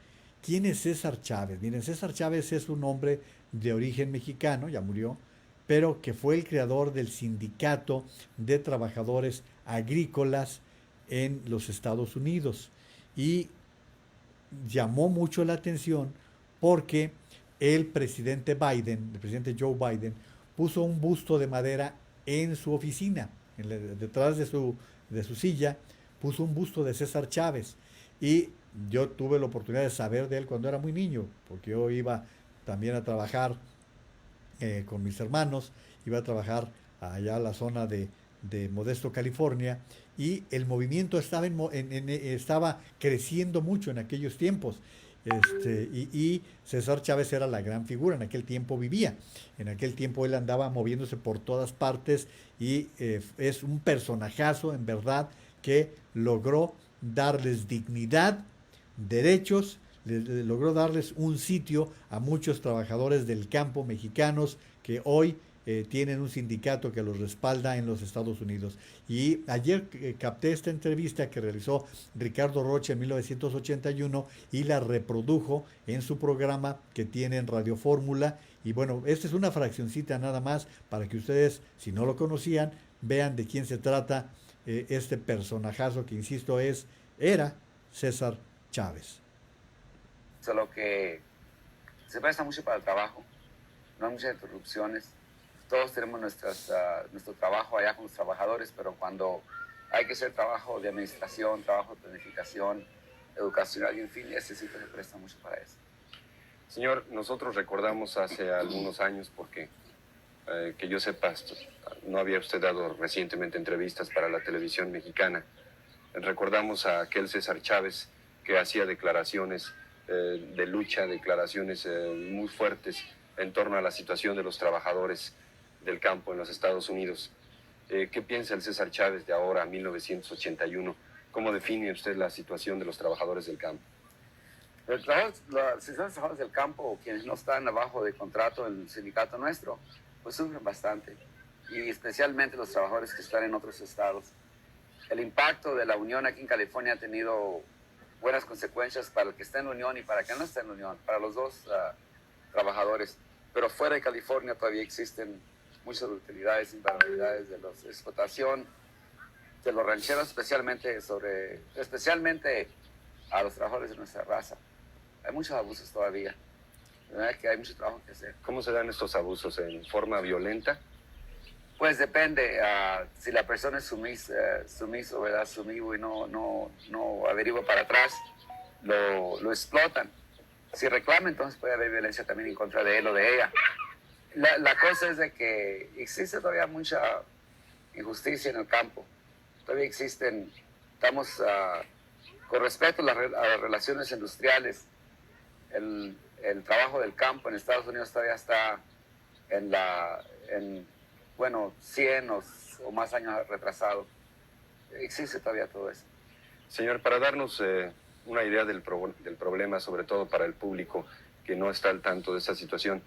Speaker 1: ¿Quién es César Chávez? Miren, César Chávez es un hombre de origen mexicano, ya murió, pero que fue el creador del Sindicato de Trabajadores Agrícolas en los Estados Unidos. Y llamó mucho la atención porque el presidente Biden, el presidente Joe Biden, puso un busto de madera en su oficina, detrás de su silla, puso un busto de César Chávez. Y yo tuve la oportunidad de saber de él cuando era muy niño, porque yo iba también a trabajar con mis hermanos, iba a trabajar allá a la zona de Modesto, California, y el movimiento estaba creciendo mucho en aquellos tiempos. Y César Chávez era la gran figura, en aquel tiempo vivía, en aquel tiempo él andaba moviéndose por todas partes y es un personajazo en verdad que logró darles dignidad, derechos, logró darles un sitio a muchos trabajadores del campo mexicanos que hoy tienen un sindicato que los respalda en los Estados Unidos. Y ayer capté esta entrevista que realizó Ricardo Rocha en 1981 y la reprodujo en su programa que tiene en Radio Fórmula. Y bueno, esta es una fraccioncita nada más para que ustedes, si no lo conocían, vean de quién se trata este personajazo que, insisto, era César Chávez.
Speaker 13: Solo que se presta mucho para el trabajo, no hay muchas interrupciones. Todos tenemos nuestro trabajo allá con los trabajadores, pero cuando hay que hacer trabajo de administración, trabajo de planificación, educacional y en fin, ese sitio se presta mucho para eso.
Speaker 14: Señor, nosotros recordamos hace algunos años, porque que yo sepa, no había usted dado recientemente entrevistas para la televisión mexicana. Recordamos a aquel César Chávez que hacía declaraciones de lucha, declaraciones muy fuertes en torno a la situación de los trabajadores del campo en los Estados Unidos. ¿Qué piensa el César Chávez de ahora, 1981? ¿Cómo define usted la situación de los trabajadores del campo?
Speaker 13: Los trabajadores del campo, quienes no están abajo de contrato en el sindicato nuestro, pues sufren bastante, y especialmente los trabajadores que están en otros estados. El impacto de la unión aquí en California ha tenido buenas consecuencias para el que está en la unión y para el que no está en la unión. Para los dos trabajadores. Pero fuera de California todavía existen muchas utilidades y barbaridades de la explotación de los rancheros, especialmente a los trabajadores de nuestra raza. Hay muchos abusos todavía. La verdad es que hay mucho trabajo que hacer.
Speaker 14: ¿Cómo se dan estos abusos? ¿En forma violenta?
Speaker 13: Pues depende. Si la persona es sumiso, ¿verdad? Sumiso y no averigua para atrás, lo explotan. Si reclama, entonces puede haber violencia también en contra de él o de ella. La cosa es de que existe todavía mucha injusticia en el campo. Todavía estamos con respecto a las relaciones industriales, el trabajo del campo en Estados Unidos todavía está en 100 o más años retrasado. Existe todavía todo eso.
Speaker 14: Señor, para darnos una idea del problema, sobre todo para el público que no está al tanto de esta situación,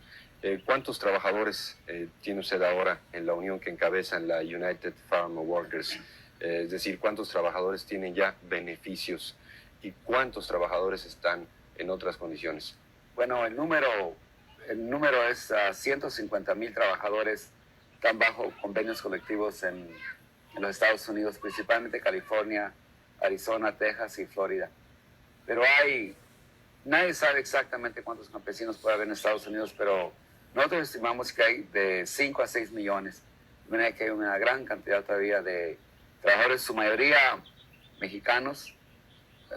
Speaker 14: ¿cuántos trabajadores tiene usted ahora en la unión que encabezan la United Farm Workers? Es decir, ¿cuántos trabajadores tienen ya beneficios y cuántos trabajadores están en otras condiciones?
Speaker 13: Bueno, el número es 150,000 trabajadores están bajo convenios colectivos en los Estados Unidos, principalmente California, Arizona, Texas y Florida. Pero nadie sabe exactamente cuántos campesinos puede haber en Estados Unidos, pero nosotros estimamos que hay de 5 a 6 millones. De manera que hay una gran cantidad todavía de trabajadores, su mayoría mexicanos,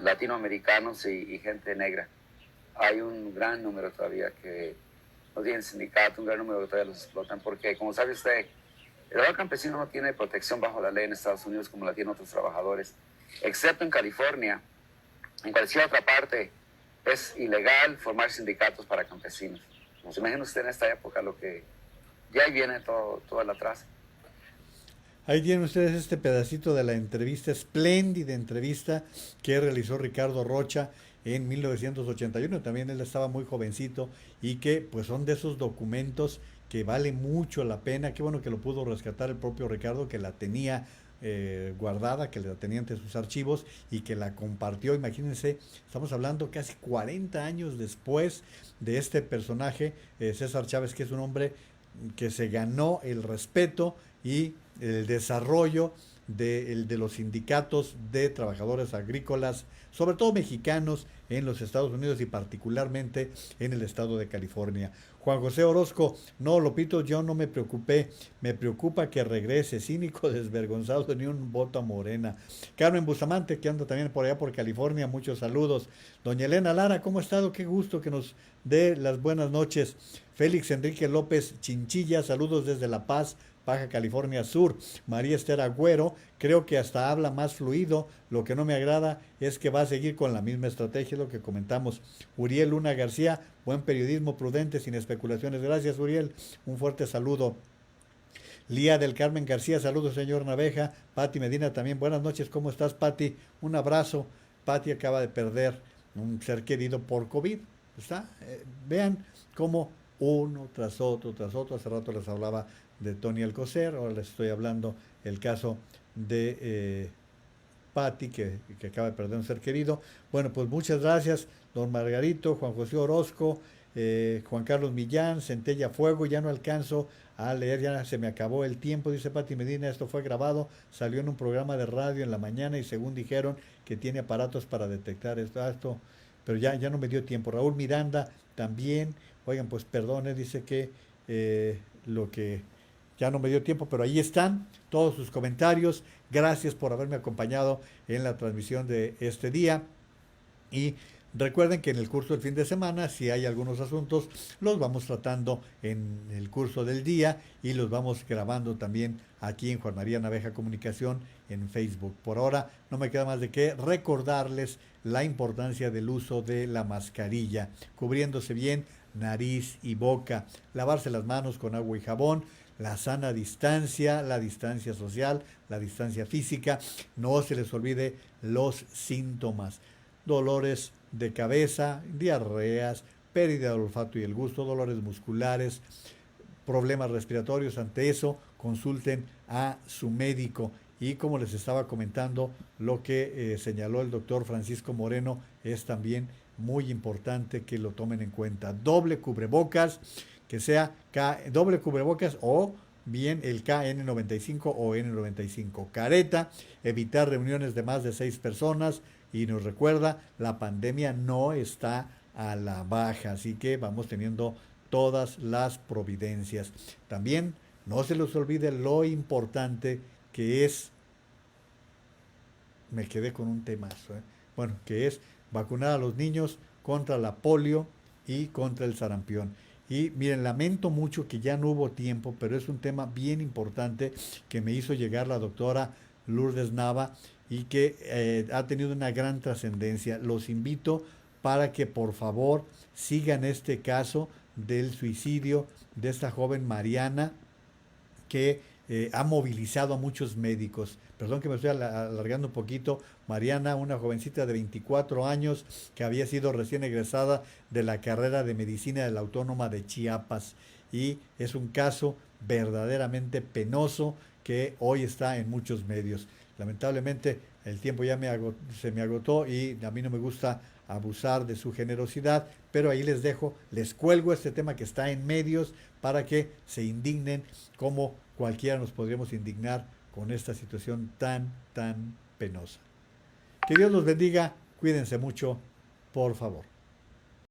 Speaker 13: latinoamericanos y gente negra. Hay un gran número todavía que no tienen sindicato, un gran número que todavía los explotan, porque como sabe usted, el trabajador campesino no tiene protección bajo la ley en Estados Unidos como la tienen otros trabajadores, excepto en California. En cualquier otra parte es ilegal formar sindicatos para campesinos. ¿Se imagina usted en esta época lo que ya ahí viene todo el atraso?
Speaker 1: Ahí tienen ustedes este pedacito de la entrevista, espléndida entrevista que realizó Ricardo Rocha en 1981. También él estaba muy jovencito y que pues son de esos documentos que vale mucho la pena. Qué bueno que lo pudo rescatar el propio Ricardo, que la tenía guardada, que la tenía entre sus archivos y que la compartió. Imagínense, estamos hablando casi 40 años después de este personaje, César Chávez, que es un hombre que se ganó el respeto y el desarrollo de los sindicatos de trabajadores agrícolas, sobre todo mexicanos, en los Estados Unidos y particularmente en el estado de California. Juan José Orozco: no, Lopito, yo no me preocupé, me preocupa que regrese, cínico, desvergonzado, ni un voto a Morena. Carmen Bustamante, que anda también por allá por California, muchos saludos. Doña Elena Lara, ¿cómo ha estado? Qué gusto que nos dé las buenas noches. Félix Enrique López Chinchilla, saludos desde La Paz, Baja California Sur. María Esther Agüero: creo que hasta habla más fluido, lo que no me agrada es que va a seguir con la misma estrategia, lo que comentamos. Uriel Luna García: buen periodismo prudente, sin especulaciones. Gracias, Uriel, un fuerte saludo. Lía del Carmen García: saludos, señor Naveja. Pati Medina también: buenas noches, ¿cómo estás, Pati? Un abrazo. Pati acaba de perder un ser querido por COVID. Vean cómo uno tras otro, hace rato les hablaba de Tony Alcocer, ahora les estoy hablando el caso de Pati, que acaba de perder un ser querido. Bueno, pues muchas gracias, don Margarito, Juan José Orozco, Juan Carlos Millán, Centella Fuego. Ya no alcanzo a leer, ya se me acabó el tiempo, dice Pati Medina. Esto fue grabado, salió en un programa de radio en la mañana y según dijeron que tiene aparatos para detectar esto, pero ya no me dio tiempo. Raúl Miranda también: oigan, pues perdone, dice que lo que ya no me dio tiempo, pero ahí están todos sus comentarios. Gracias por haberme acompañado en la transmisión de este día. Y recuerden que en el curso del fin de semana, si hay algunos asuntos, los vamos tratando en el curso del día y los vamos grabando también aquí en Juan María Naveja Comunicación en Facebook. Por ahora no me queda más de que recordarles la importancia del uso de la mascarilla, cubriéndose bien nariz y boca, lavarse las manos con agua y jabón, la sana distancia, la distancia social, la distancia física. No se les olvide los síntomas: dolores de cabeza, diarreas, pérdida del olfato y el gusto, dolores musculares, problemas respiratorios. Ante eso, consulten a su médico. Y como les estaba comentando, lo que señaló el doctor Francisco Moreno es también muy importante que lo tomen en cuenta. Doble cubrebocas, que sea doble cubrebocas o bien el KN95 o N95. Careta, evitar reuniones de más de 6 personas y nos recuerda, la pandemia no está a la baja, así que vamos teniendo todas las providencias. También no se les olvide lo importante que es, me quedé con un temazo, bueno, que es vacunar a los niños contra la polio y contra el sarampión. Y miren, lamento mucho que ya no hubo tiempo, pero es un tema bien importante que me hizo llegar la doctora Lourdes Nava y que ha tenido una gran trascendencia. Los invito para que por favor sigan este caso del suicidio de esta joven Mariana que ha movilizado a muchos médicos. Perdón que me estoy alargando un poquito. Mariana, una jovencita de 24 años que había sido recién egresada de la carrera de medicina de la Autónoma de Chiapas. Y es un caso verdaderamente penoso que hoy está en muchos medios. Lamentablemente el tiempo ya se me agotó y a mí no me gusta abusar de su generosidad, pero ahí les dejo, les cuelgo este tema que está en medios para que se indignen como cualquiera nos podríamos indignar con esta situación tan penosa. Que Dios los bendiga, cuídense mucho, por favor.